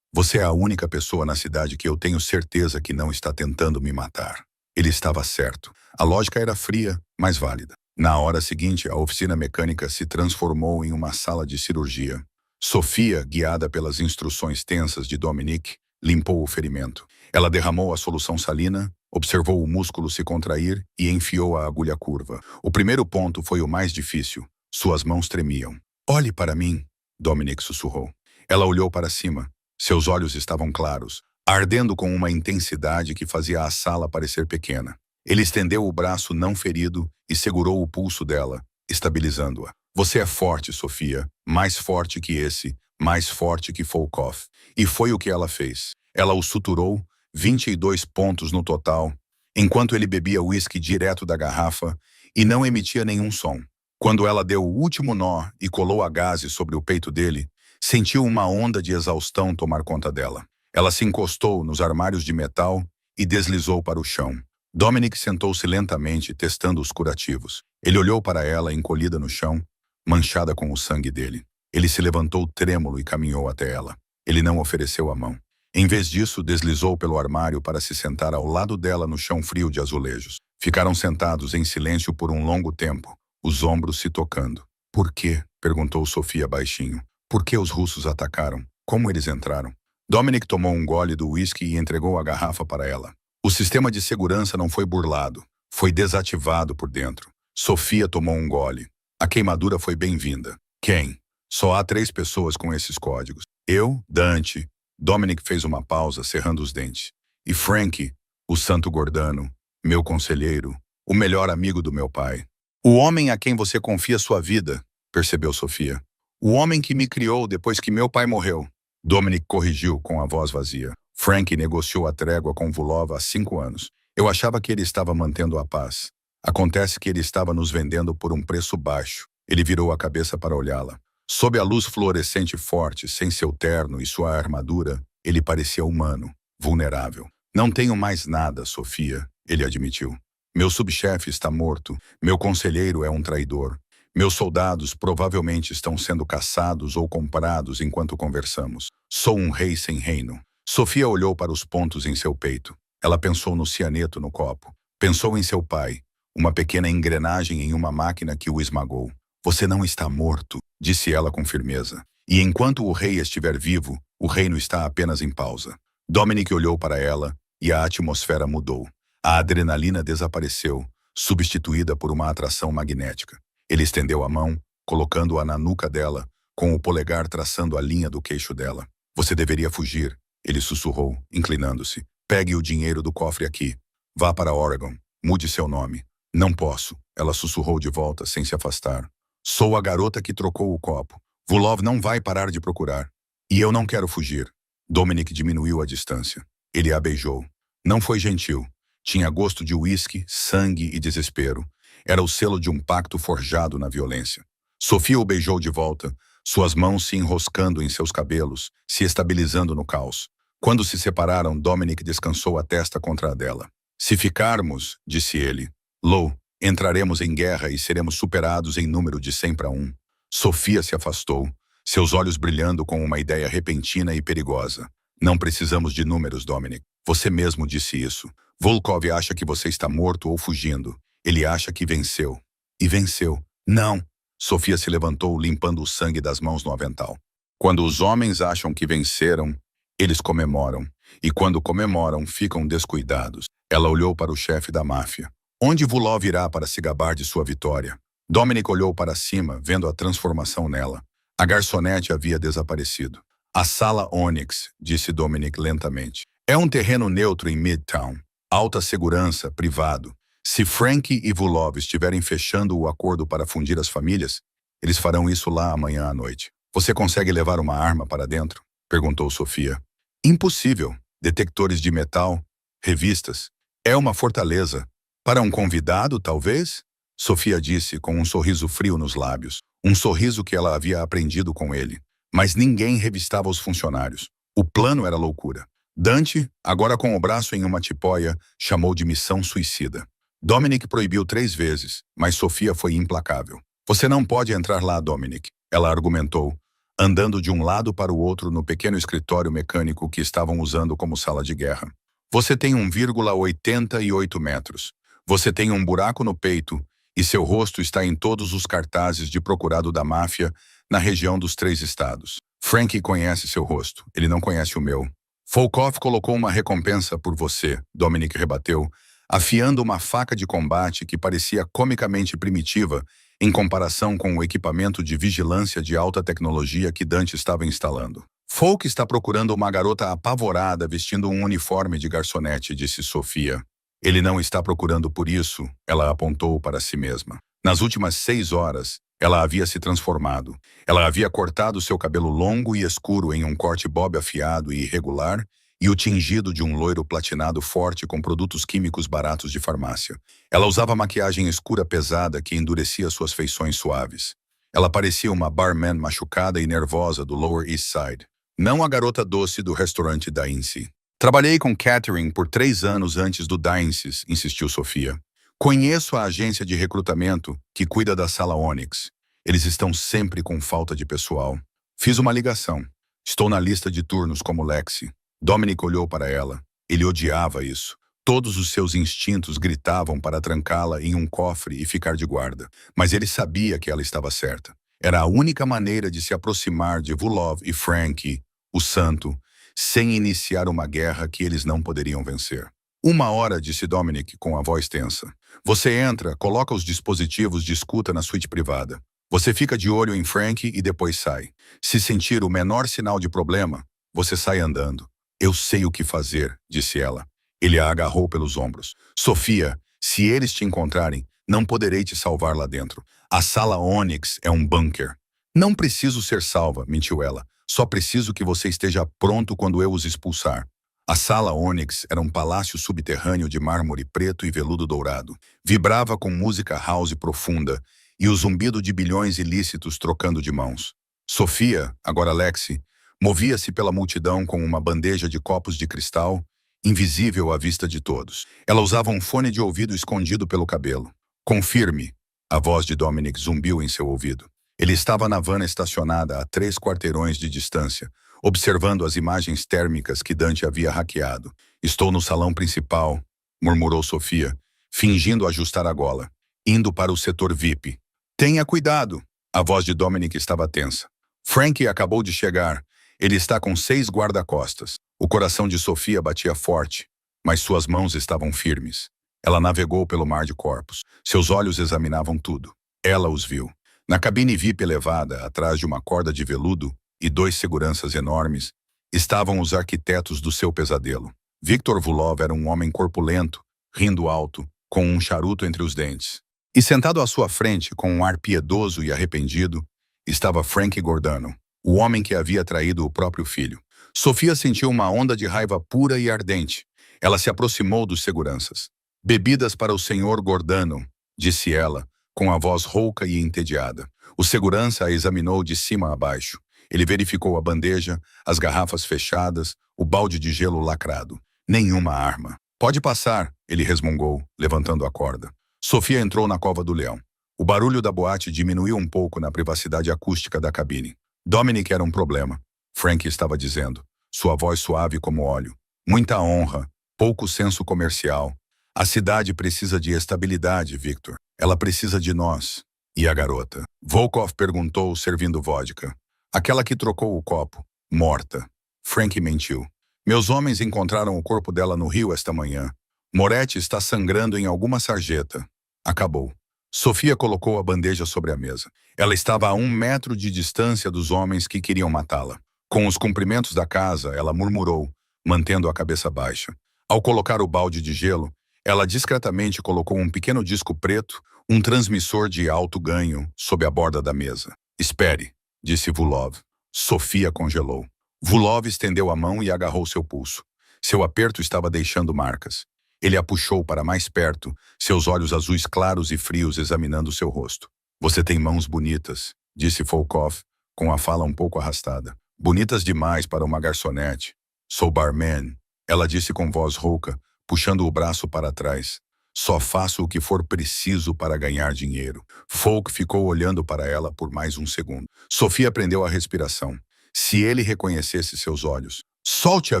Speaker 1: é a única pessoa na cidade que eu tenho certeza que não está tentando me matar. Ele estava certo. A lógica era fria, mas válida. Na hora seguinte, a oficina mecânica se transformou em uma sala de cirurgia. Sofia, guiada pelas instruções tensas de Dominic, limpou o ferimento. Ela derramou a solução salina, observou o músculo se contrair e enfiou a agulha curva. O primeiro ponto foi o mais difícil. Suas mãos tremiam. Olhe para mim, Dominic sussurrou. Ela olhou para cima. Seus olhos estavam claros, ardendo com uma intensidade que fazia a sala parecer pequena. Ele estendeu o braço não ferido e segurou o pulso dela, estabilizando-a. Você é forte, Sofia. Mais forte que esse, mais forte que Volkov. E foi o que ela fez. Ela o suturou, 22 pontos no total, enquanto ele bebia uísque direto da garrafa e não emitia nenhum som. Quando ela deu o último nó e colou a gaze sobre o peito dele, sentiu uma onda de exaustão tomar conta dela. Ela se encostou nos armários de metal e deslizou para o chão. Dominic sentou-se lentamente, testando os curativos. Ele olhou para ela, encolhida no chão, manchada com o sangue dele. Ele se levantou trêmulo e caminhou até ela. Ele não ofereceu a mão. Em vez disso, deslizou pelo armário para se sentar ao lado dela no chão frio de azulejos. Ficaram sentados em silêncio por um longo tempo, os ombros se tocando. Por quê? Perguntou Sofia baixinho. Por que os russos atacaram? Como eles entraram? Dominic tomou um gole do uísque e entregou a garrafa para ela. O sistema de segurança não foi burlado. Foi desativado por dentro. Sofia tomou um gole. A queimadura foi bem-vinda. Quem? Só há 3 pessoas com esses códigos. Eu, Dante. Dominic fez uma pausa, cerrando os dentes. E Frank, o santo Gordano, meu conselheiro, o melhor amigo do meu pai. O homem a quem você confia sua vida, percebeu Sofia. O homem que me criou depois que meu pai morreu. Dominic corrigiu com a voz vazia. Frank negociou a trégua com Vulov há 5 anos. Eu achava que ele estava mantendo a paz. Acontece que ele estava nos vendendo por um preço baixo. Ele virou a cabeça para olhá-la. Sob a luz fluorescente forte, sem seu terno e sua armadura, ele parecia humano, vulnerável. Não tenho mais nada, Sofia, ele admitiu. Meu subchefe está morto. Meu conselheiro é um traidor. Meus soldados provavelmente estão sendo caçados ou comprados enquanto conversamos. Sou um rei sem reino. Sofia olhou para os pontos em seu peito. Ela pensou no cianeto no copo. Pensou em seu pai, uma pequena engrenagem em uma máquina que o esmagou. Você não está morto, disse ela com firmeza. E enquanto o rei estiver vivo, o reino está apenas em pausa. Dominic olhou para ela e a atmosfera mudou. A adrenalina desapareceu, substituída por uma atração magnética. Ele estendeu a mão, colocando-a na nuca dela, com o polegar traçando a linha do queixo dela. Você deveria fugir, ele sussurrou, inclinando-se. Pegue o dinheiro do cofre aqui. Vá para Oregon. Mude seu nome. Não posso, ela sussurrou de volta, sem se afastar. Sou a garota que trocou o copo. Vulov não vai parar de procurar. E eu não quero fugir. Dominic diminuiu a distância. Ele a beijou. Não foi gentil. Tinha gosto de uísque, sangue e desespero. Era o selo de um pacto forjado na violência. Sofia o beijou de volta, suas mãos se enroscando em seus cabelos, se estabilizando no caos. Quando se separaram, Dominic descansou a testa contra a dela. Se ficarmos, disse ele, Lou, entraremos em guerra e seremos superados em número de 100 para 1. Sofia se afastou, seus olhos brilhando com uma ideia repentina e perigosa. Não precisamos de números, Dominic. Você mesmo disse isso. Volkov acha que você está morto ou fugindo. Ele acha que venceu. E venceu. Não! Sofia se levantou, limpando o sangue das mãos no avental. Quando os homens acham que venceram, eles comemoram. E quando comemoram, ficam descuidados. Ela olhou para o chefe da máfia. Onde Vulov irá para se gabar de sua vitória? Dominic olhou para cima, vendo a transformação nela. A garçonete havia desaparecido. A sala Onyx, disse Dominic lentamente. É um terreno neutro em Midtown. Alta segurança, privado. Se Frank e Vulov estiverem fechando o acordo para fundir as famílias, eles farão isso lá amanhã à noite. Você consegue levar uma arma para dentro? Perguntou Sofia. Impossível. Detectores de metal, revistas. É uma fortaleza. Para um convidado, talvez? Sofia disse com um sorriso frio nos lábios. Um sorriso que ela havia aprendido com ele. Mas ninguém revistava os funcionários. O plano era loucura. Dante, agora com o braço em uma tipóia, chamou de missão suicida. Dominic proibiu 3 vezes, mas Sofia foi implacável. Você não pode entrar lá, Dominic, ela argumentou, andando de um lado para o outro no pequeno escritório mecânico que estavam usando como sala de guerra. Você tem 1,88 metros. Você tem um buraco no peito e seu rosto está em todos os cartazes de procurado da máfia na região dos 3 estados. Frank conhece seu rosto, ele não conhece o meu. Volkov colocou uma recompensa por você, Dominic rebateu, afiando uma faca de combate que parecia comicamente primitiva em comparação com o equipamento de vigilância de alta tecnologia que Dante estava instalando. Folk está procurando uma garota apavorada vestindo um uniforme de garçonete, disse Sofia. Ele não está procurando por isso, ela apontou para si mesma. Nas últimas 6 horas, ela havia se transformado. Ela havia cortado seu cabelo longo e escuro em um corte bob afiado e irregular e o tingido de um loiro platinado forte com produtos químicos baratos de farmácia. Ela usava maquiagem escura pesada que endurecia suas feições suaves. Ela parecia uma barman machucada e nervosa do Lower East Side. Não a garota doce do restaurante Daincy. Trabalhei com Catherine por 3 anos antes do Daincy's, insistiu Sofia. Conheço a agência de recrutamento que cuida da sala Onyx. Eles estão sempre com falta de pessoal. Fiz uma ligação. Estou na lista de turnos como Lexi. Dominic olhou para ela. Ele odiava isso. Todos os seus instintos gritavam para trancá-la em um cofre e ficar de guarda. Mas ele sabia que ela estava certa. Era a única maneira de se aproximar de Vulov e Frank, o santo, sem iniciar uma guerra que eles não poderiam vencer. 1 hora, disse Dominic com a voz tensa. Você entra, coloca os dispositivos de escuta na suíte privada. Você fica de olho em Frank e depois sai. Se sentir o menor sinal de problema, você sai andando. Eu sei o que fazer, disse ela. Ele a agarrou pelos ombros. Sofia, se eles te encontrarem, não poderei te salvar lá dentro. A sala Onyx é um bunker. Não preciso ser salva, mentiu ela. Só preciso que você esteja pronto quando eu os expulsar. A sala Onyx era um palácio subterrâneo de mármore preto e veludo dourado. Vibrava com música house profunda e o zumbido de bilhões ilícitos trocando de mãos. Sofia, agora Lexi, movia-se pela multidão com uma bandeja de copos de cristal, invisível à vista de todos. Ela usava um fone de ouvido escondido pelo cabelo. Confirme, a voz de Dominic zumbiu em seu ouvido. Ele estava na van estacionada a 3 quarteirões de distância, observando as imagens térmicas que Dante havia hackeado. Estou no salão principal, murmurou Sofia, fingindo ajustar a gola, indo para o setor VIP. Tenha cuidado, a voz de Dominic estava tensa. Frank acabou de chegar. Ele está com 6 guarda-costas. O coração de Sofia batia forte, mas suas mãos estavam firmes. Ela navegou pelo mar de corpos. Seus olhos examinavam tudo. Ela os viu. Na cabine VIP elevada, atrás de uma corda de veludo e 2 seguranças enormes, estavam os arquitetos do seu pesadelo. Victor Vulov era um homem corpulento, rindo alto, com um charuto entre os dentes. E sentado à sua frente, com um ar piedoso e arrependido, estava Frank Gordano, o homem que havia traído o próprio filho. Sofia sentiu uma onda de raiva pura e ardente. Ela se aproximou dos seguranças. Bebidas para o senhor Gordano, disse ela, com a voz rouca e entediada. O segurança a examinou de cima a baixo. Ele verificou a bandeja, as garrafas fechadas, o balde de gelo lacrado. Nenhuma arma. Pode passar, ele resmungou, levantando a corda. Sofia entrou na cova do leão. O barulho da boate diminuiu um pouco na privacidade acústica da cabine. Dominic era um problema, Frank estava dizendo, sua voz suave como óleo. Muita honra, pouco senso comercial. A cidade precisa de estabilidade, Victor. Ela precisa de nós. E a garota? Volkov perguntou, servindo vodka. Aquela que trocou o copo. Morta. Frank mentiu. Meus homens encontraram o corpo dela no rio esta manhã. Moretti está sangrando em alguma sarjeta. Acabou. Sofia colocou a bandeja sobre a mesa. Ela estava a 1 metro de distância dos homens que queriam matá-la. Com os cumprimentos da casa, ela murmurou, mantendo a cabeça baixa. Ao colocar o balde de gelo, ela discretamente colocou um pequeno disco preto, um transmissor de alto ganho, sob a borda da mesa. Espere, disse Vulov. Sofia congelou. Vulov estendeu a mão e agarrou seu pulso. Seu aperto estava deixando marcas. Ele a puxou para mais perto, seus olhos azuis claros e frios examinando seu rosto. Você tem mãos bonitas, disse Volkov, com a fala um pouco arrastada. Bonitas demais para uma garçonete. Sou barman, ela disse com voz rouca, puxando o braço para trás. Só faço o que for preciso para ganhar dinheiro. Folk ficou olhando para ela por mais um segundo. Sofia prendeu a respiração. Se ele reconhecesse seus olhos. Solte-a,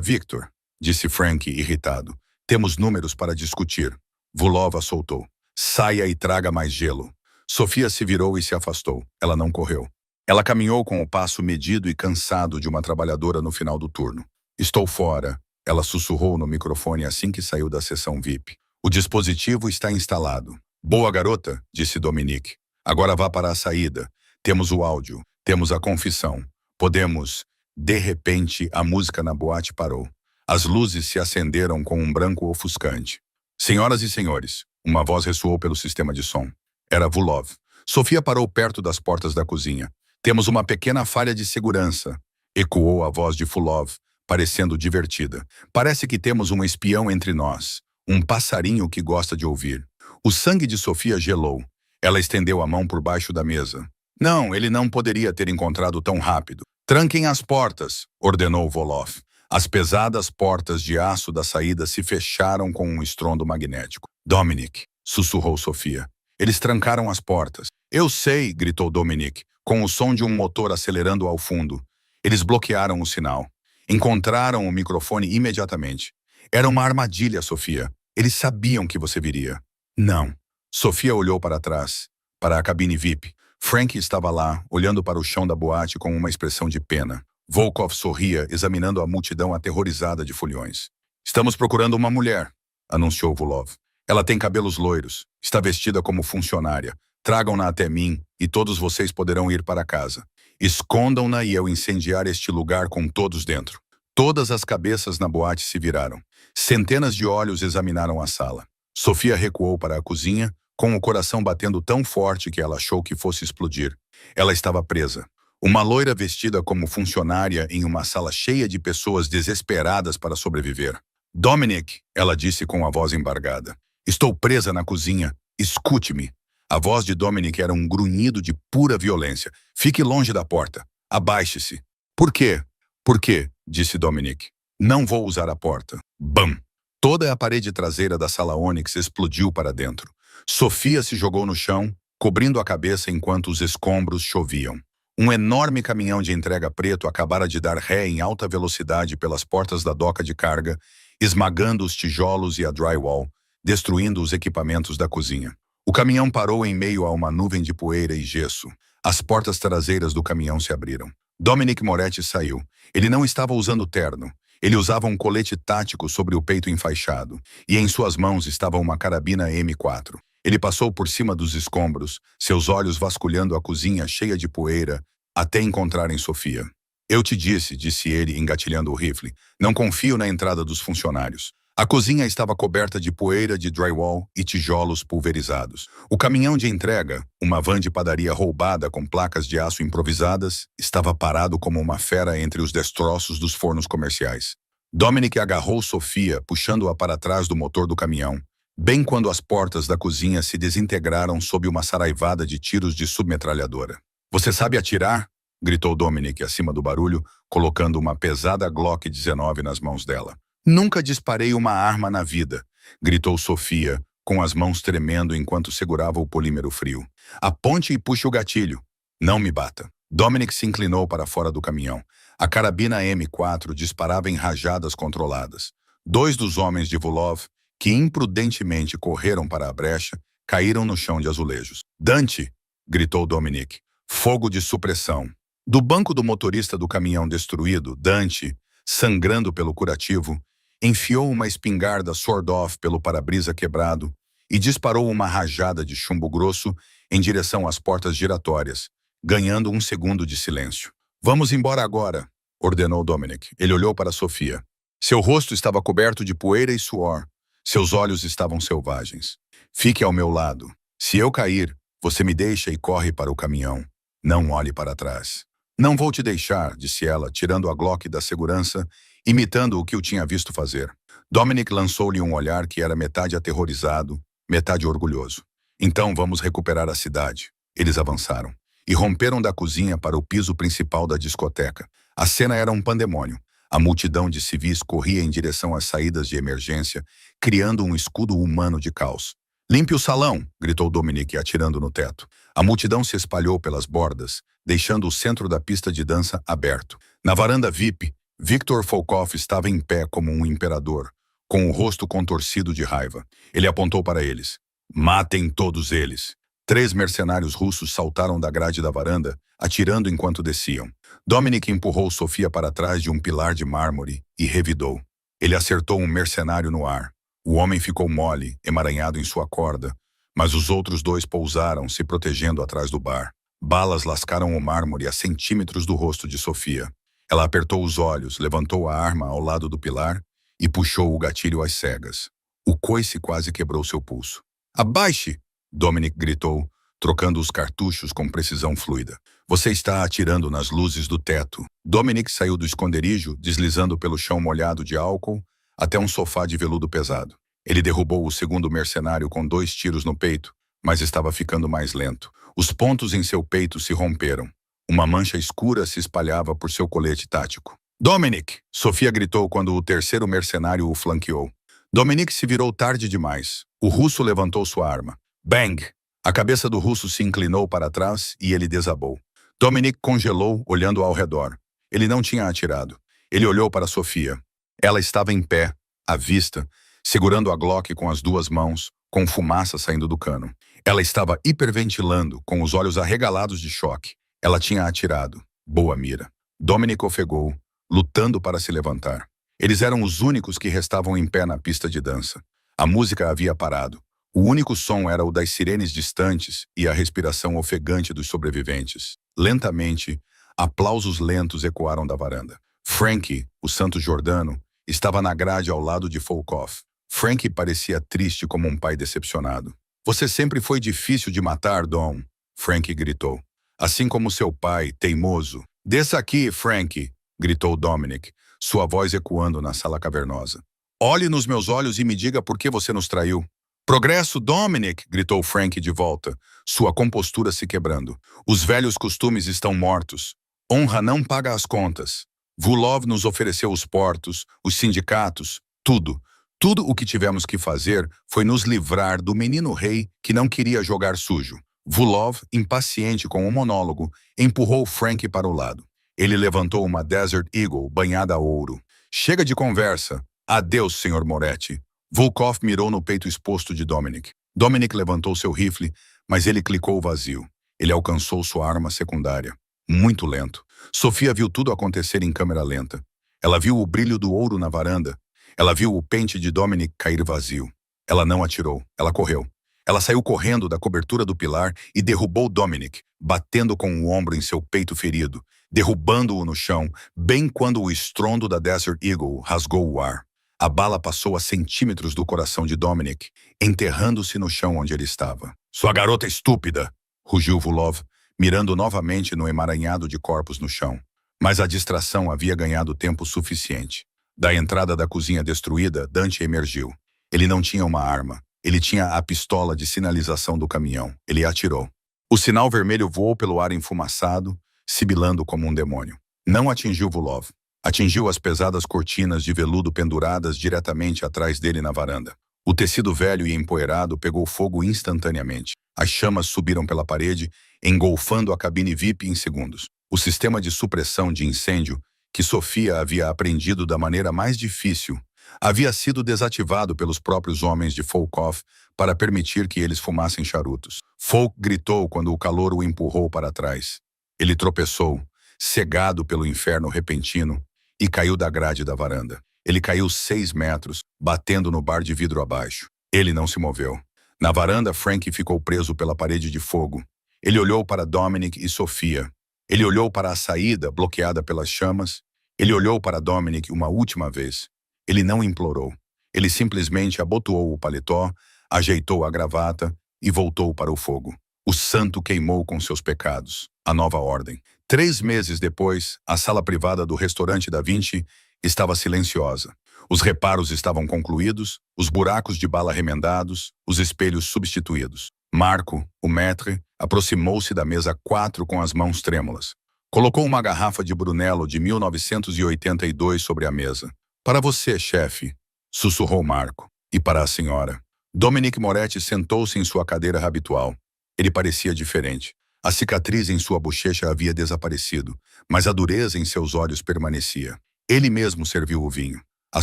Speaker 1: Victor, disse Frank, irritado. Temos números para discutir. Vulova soltou. Saia e traga mais gelo. Sofia se virou e se afastou. Ela não correu. Ela caminhou com o passo medido e cansado de uma trabalhadora no final do turno. Estou fora. Ela sussurrou no microfone assim que saiu da sessão VIP. O dispositivo está instalado. Boa garota, disse Dominique. Agora vá para a saída. Temos o áudio. Temos a confissão. Podemos... De repente, a música na boate parou. As luzes se acenderam com um branco ofuscante. Senhoras e senhores, uma voz ressoou pelo sistema de som. Era Vulov. Sofia parou perto das portas da cozinha. Temos uma pequena falha de segurança, ecoou a voz de Vulov, parecendo divertida. Parece que temos um espião entre nós, um passarinho que gosta de ouvir. O sangue de Sofia gelou. Ela estendeu a mão por baixo da mesa. Não, ele não poderia ter encontrado tão rápido. Tranquem as portas, ordenou Volov. As pesadas portas de aço da saída se fecharam com um estrondo magnético. Dominic, sussurrou Sofia. Eles trancaram as portas. Eu sei, gritou Dominic, com o som de um motor acelerando ao fundo. Eles bloquearam o sinal. Encontraram o microfone imediatamente. Era uma armadilha, Sofia. Eles sabiam que você viria. Não. Sofia olhou para trás, para a cabine VIP. Frank estava lá, olhando para o chão da boate com uma expressão de pena. Volkov sorria, examinando a multidão aterrorizada de foliões. Estamos procurando uma mulher, anunciou Vulov. Ela tem cabelos loiros, está vestida como funcionária. Tragam-na até mim e todos vocês poderão ir para casa. Escondam-na e eu incendiar este lugar com todos dentro. Todas as cabeças na boate se viraram. Centenas de olhos examinaram a sala. Sofia recuou para a cozinha, com o coração batendo tão forte que ela achou que fosse explodir. Ela estava presa. Uma loira vestida como funcionária em uma sala cheia de pessoas desesperadas para sobreviver. Dominic, ela disse com a voz embargada. Estou presa na cozinha. Escute-me. A voz de Dominic era um grunhido de pura violência. Fique longe da porta. Abaixe-se. Por quê? Por quê? Disse Dominic. Não vou usar a porta. Bam! Toda a parede traseira da sala Onyx explodiu para dentro. Sofia se jogou no chão, cobrindo a cabeça enquanto os escombros choviam. Um enorme caminhão de entrega preto acabara de dar ré em alta velocidade pelas portas da doca de carga, esmagando os tijolos e a drywall, destruindo os equipamentos da cozinha. O caminhão parou em meio a uma nuvem de poeira e gesso. As portas traseiras do caminhão se abriram. Dominic Moretti saiu. Ele não estava usando terno. Ele usava um colete tático sobre o peito enfaixado, e em suas mãos estava uma carabina M4. Ele passou por cima dos escombros, seus olhos vasculhando a cozinha cheia de poeira, até encontrarem Sofia. Eu te disse ele, engatilhando o rifle, não confio na entrada dos funcionários. A cozinha estava coberta de poeira de drywall e tijolos pulverizados. O caminhão de entrega, uma van de padaria roubada com placas de aço improvisadas, estava parado como uma fera entre os destroços dos fornos comerciais. Dominic agarrou Sofia, puxando-a para trás do motor do caminhão, bem quando as portas da cozinha se desintegraram sob uma saraivada de tiros de submetralhadora. Você sabe atirar? Gritou Dominic acima do barulho, colocando uma pesada Glock 19 nas mãos dela. Nunca disparei uma arma na vida, gritou Sofia, com as mãos tremendo enquanto segurava o polímero frio. Aponte e puxe o gatilho. Não me bata. Dominic se inclinou para fora do caminhão. A carabina M4 disparava em rajadas controladas. Dois dos homens de Vulov, que imprudentemente correram para a brecha, caíram no chão de azulejos. Dante! Gritou Dominic. Fogo de supressão. Do banco do motorista do caminhão destruído, Dante, sangrando pelo curativo, enfiou uma espingarda sword-off pelo para-brisa quebrado e disparou uma rajada de chumbo grosso em direção às portas giratórias, ganhando um segundo de silêncio. Vamos embora agora, ordenou Dominic. Ele olhou para Sofia. Seu rosto estava coberto de poeira e suor. Seus olhos estavam selvagens. Fique ao meu lado. Se eu cair, você me deixa e corre para o caminhão. Não olhe para trás. Não vou te deixar, disse ela, tirando a Glock da segurança, imitando o que o tinha visto fazer. Dominic lançou-lhe um olhar que era metade aterrorizado, metade orgulhoso. Então vamos recuperar a cidade. Eles avançaram e romperam da cozinha para o piso principal da discoteca. A cena era um pandemônio. A multidão de civis corria em direção às saídas de emergência, criando um escudo humano de caos. Limpe o salão, gritou Dominic, atirando no teto. A multidão se espalhou pelas bordas, deixando o centro da pista de dança aberto. Na varanda VIP, Viktor Volkov estava em pé como um imperador, com o rosto contorcido de raiva. Ele apontou para eles. Matem todos eles. 3 mercenários russos saltaram da grade da varanda, atirando enquanto desciam. Dominic empurrou Sofia para trás de um pilar de mármore e revidou. Ele acertou um mercenário no ar. O homem ficou mole, emaranhado em sua corda, mas os outros 2 pousaram, se protegendo atrás do bar. Balas lascaram o mármore a centímetros do rosto de Sofia. Ela apertou os olhos, levantou a arma ao lado do pilar e puxou o gatilho às cegas. O coice quase quebrou seu pulso. Abaixe! Dominic gritou, trocando os cartuchos com precisão fluida. Você está atirando nas luzes do teto. Dominic saiu do esconderijo, deslizando pelo chão molhado de álcool, até um sofá de veludo pesado. Ele derrubou o segundo mercenário com 2 tiros no peito, mas estava ficando mais lento. Os pontos em seu peito se romperam. Uma mancha escura se espalhava por seu colete tático. Dominic! Sofia gritou quando o terceiro mercenário o flanqueou. Dominic se virou tarde demais. O russo levantou sua arma. Bang! A cabeça do russo se inclinou para trás e ele desabou. Dominic congelou, olhando ao redor. Ele não tinha atirado. Ele olhou para Sofia. Ela estava em pé, à vista, segurando a Glock com as 2 mãos, com fumaça saindo do cano. Ela estava hiperventilando, com os olhos arregalados de choque. Ela tinha atirado. Boa mira. Dominic ofegou, lutando para se levantar. Eles eram os únicos que restavam em pé na pista de dança. A música havia parado. O único som era o das sirenes distantes e a respiração ofegante dos sobreviventes. Lentamente, aplausos lentos ecoaram da varanda. Frank, o santo Jordano, estava na grade ao lado de Volkov. Frank parecia triste como um pai decepcionado. Você sempre foi difícil de matar, Dom, Frank gritou. Assim como seu pai, teimoso. Desça aqui, Frank, gritou Dominic, sua voz ecoando na sala cavernosa. Olhe nos meus olhos e me diga por que você nos traiu. Progresso, Dominic, gritou Frank de volta, sua compostura se quebrando. Os velhos costumes estão mortos. Honra não paga as contas. Vulov nos ofereceu os portos, os sindicatos, tudo. Tudo o que tivemos que fazer foi nos livrar do menino rei que não queria jogar sujo. Vulov, impaciente com o monólogo, empurrou Frank para o lado. Ele levantou uma Desert Eagle banhada a ouro. Chega de conversa. Adeus, Sr. Moretti. Volkov mirou no peito exposto de Dominic. Dominic levantou seu rifle, mas ele clicou vazio. Ele alcançou sua arma secundária. Muito lento. Sofia viu tudo acontecer em câmera lenta. Ela viu o brilho do ouro na varanda. Ela viu o pente de Dominic cair vazio. Ela não atirou. Ela correu. Ela saiu correndo da cobertura do pilar e derrubou Dominic, batendo com o ombro em seu peito ferido, derrubando-o no chão, bem quando o estrondo da Desert Eagle rasgou o ar. A bala passou a centímetros do coração de Dominic, enterrando-se no chão onde ele estava. Sua garota estúpida! Rugiu Vulov, mirando novamente no emaranhado de corpos no chão. Mas a distração havia ganhado tempo suficiente. Da entrada da cozinha destruída, Dante emergiu. Ele não tinha uma arma. Ele tinha a pistola de sinalização do caminhão. Ele atirou. O sinal vermelho voou pelo ar enfumaçado, sibilando como um demônio. Não atingiu Vulov. Atingiu as pesadas cortinas de veludo penduradas diretamente atrás dele na varanda. O tecido velho e empoeirado pegou fogo instantaneamente. As chamas subiram pela parede, engolfando a cabine VIP em segundos. O sistema de supressão de incêndio, que Sofia havia aprendido da maneira mais difícil, havia sido desativado pelos próprios homens de Folkoff para permitir que eles fumassem charutos. Folk gritou quando o calor o empurrou para trás. Ele tropeçou, cegado pelo inferno repentino, e caiu da grade da varanda. Ele caiu 6 metros, batendo no bar de vidro abaixo. Ele não se moveu. Na varanda, Frank ficou preso pela parede de fogo. Ele olhou para Dominic e Sofia. Ele olhou para a saída, bloqueada pelas chamas. Ele olhou para Dominic uma última vez. Ele não implorou. Ele simplesmente abotoou o paletó, ajeitou a gravata e voltou para o fogo. O santo queimou com seus pecados. A nova ordem. 3 meses depois, a sala privada do restaurante Da Vinci estava silenciosa. Os reparos estavam concluídos, os buracos de bala remendados, os espelhos substituídos. Marco, o maître, aproximou-se da mesa 4 com as mãos trêmulas. Colocou uma garrafa de Brunello de 1982 sobre a mesa. Para você, chefe, sussurrou Marco. E para a senhora. Dominic Moretti sentou-se em sua cadeira habitual. Ele parecia diferente. A cicatriz em sua bochecha havia desaparecido, mas a dureza em seus olhos permanecia. Ele mesmo serviu o vinho. À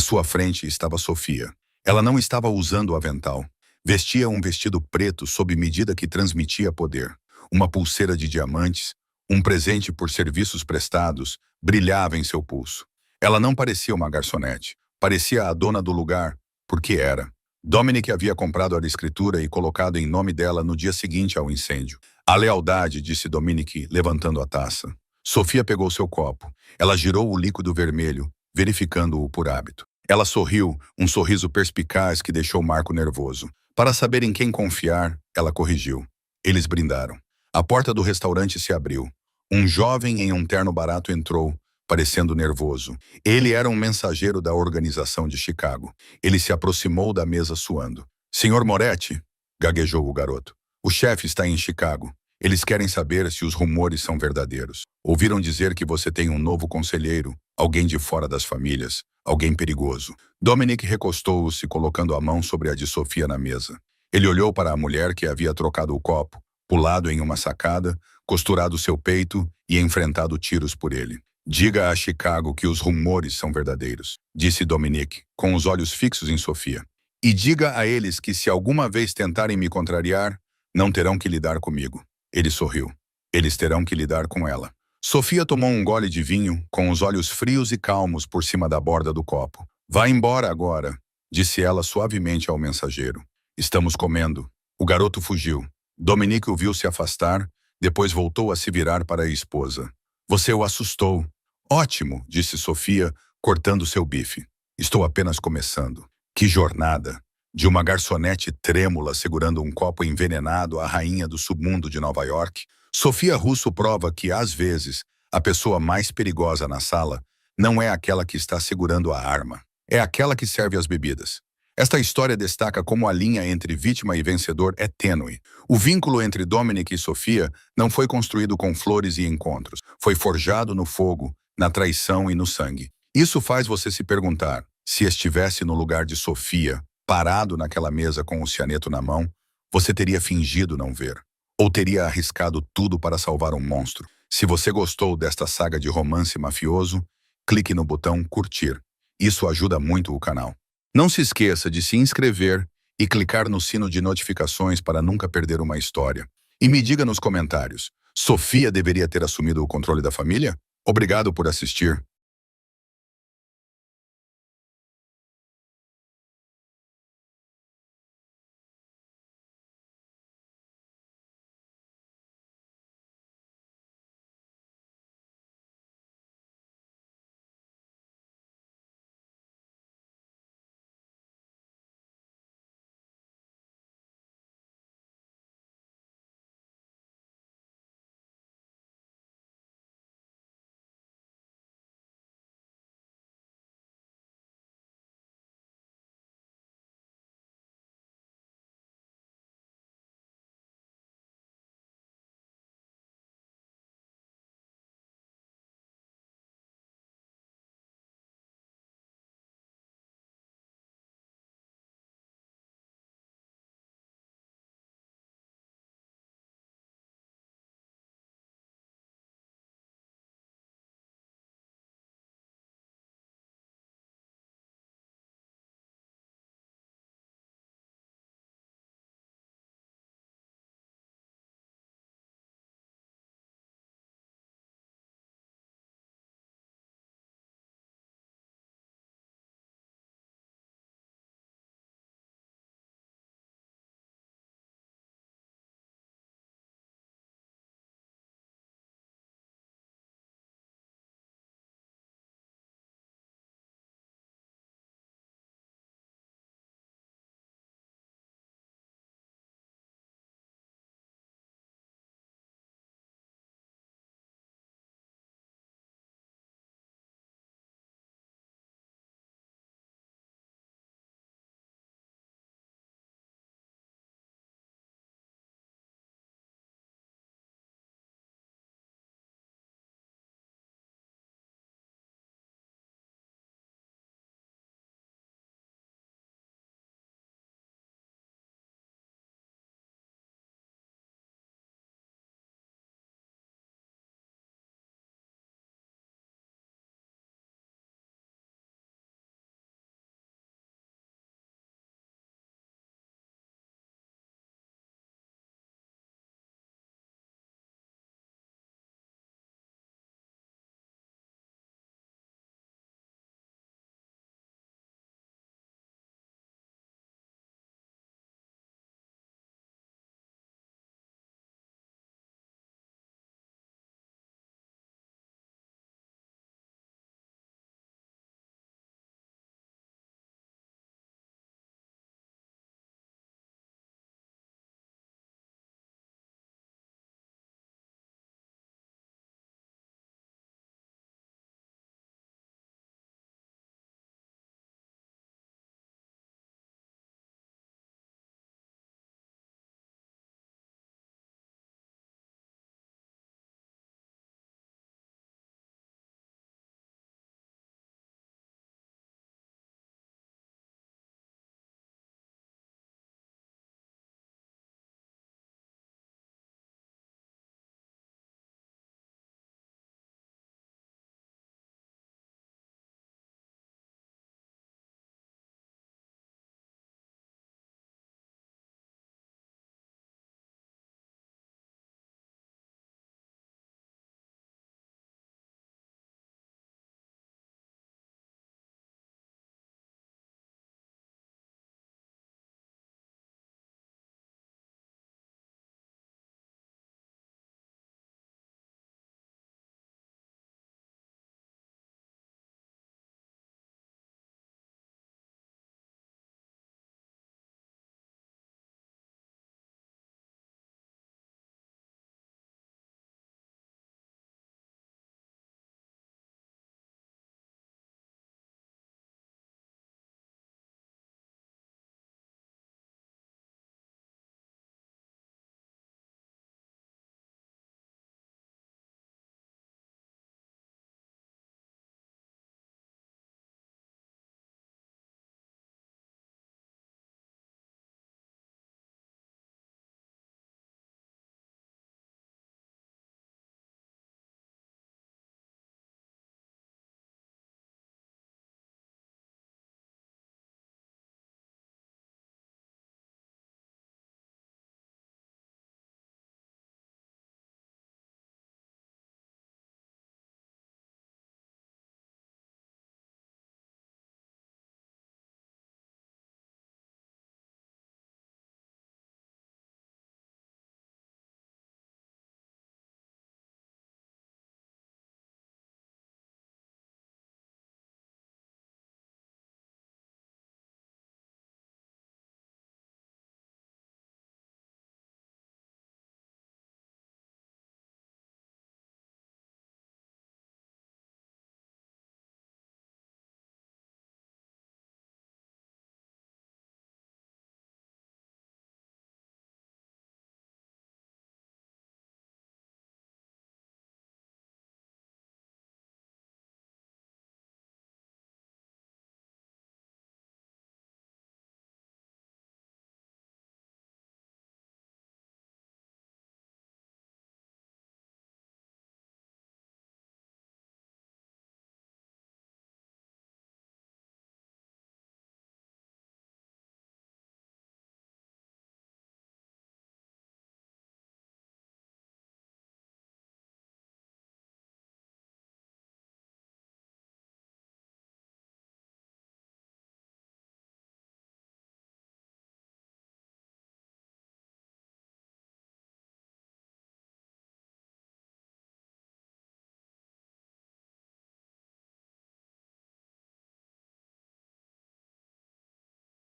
Speaker 1: sua frente estava Sofia. Ela não estava usando o avental. Vestia um vestido preto sob medida que transmitia poder. Uma pulseira de diamantes, um presente por serviços prestados, brilhava em seu pulso. Ela não parecia uma garçonete. Parecia a dona do lugar, porque era. Dominic havia comprado a escritura e colocado em nome dela no dia seguinte ao incêndio. A lealdade, disse Dominic, levantando a taça. Sofia pegou seu copo. Ela girou o líquido vermelho, verificando-o por hábito. Ela sorriu, um sorriso perspicaz que deixou Marco nervoso. Para saber em quem confiar, ela corrigiu. Eles brindaram. A porta do restaurante se abriu. Um jovem em um terno barato entrou, parecendo nervoso. Ele era um mensageiro da organização de Chicago. Ele se aproximou da mesa suando. Senhor Moretti, gaguejou o garoto. O chefe está em Chicago. Eles querem saber se os rumores são verdadeiros. Ouviram dizer que você tem um novo conselheiro, alguém de fora das famílias, alguém perigoso. Dominic recostou-se, colocando a mão sobre a de Sofia na mesa. Ele olhou para a mulher que havia trocado o copo, pulado em uma sacada, costurado seu peito e enfrentado tiros por ele. Diga a Chicago que os rumores são verdadeiros, disse Dominic, com os olhos fixos em Sofia. E diga a eles que se alguma vez tentarem me contrariar, não terão que lidar comigo. Ele sorriu. Eles terão que lidar com ela. Sofia tomou um gole de vinho, com os olhos frios e calmos por cima da borda do copo. Vá embora agora, disse ela suavemente ao mensageiro. Estamos comendo. O garoto fugiu. Dominic o viu se afastar, depois voltou a se virar para a esposa. Você o assustou. Ótimo, disse Sofia, cortando seu bife. Estou apenas começando. Que jornada! De uma garçonete trêmula segurando um copo envenenado à rainha do submundo de Nova York, Sofia Russo prova que, às vezes, a pessoa mais perigosa na sala não é aquela que está segurando a arma, é aquela que serve as bebidas. Esta história destaca como a linha entre vítima e vencedor é tênue. O vínculo entre Dominic e Sofia não foi construído com flores e encontros, foi forjado no fogo, na traição e no sangue. Isso faz você se perguntar, se estivesse no lugar de Sofia, parado naquela mesa com o cianeto na mão, você teria fingido não ver. Ou teria arriscado tudo para salvar um monstro. Se você gostou desta saga de romance mafioso, clique no botão curtir. Isso ajuda muito o canal. Não se esqueça de se inscrever e clicar no sino de notificações para nunca perder uma história. E me diga nos comentários, Sofia deveria ter assumido o controle da família? Obrigado por assistir.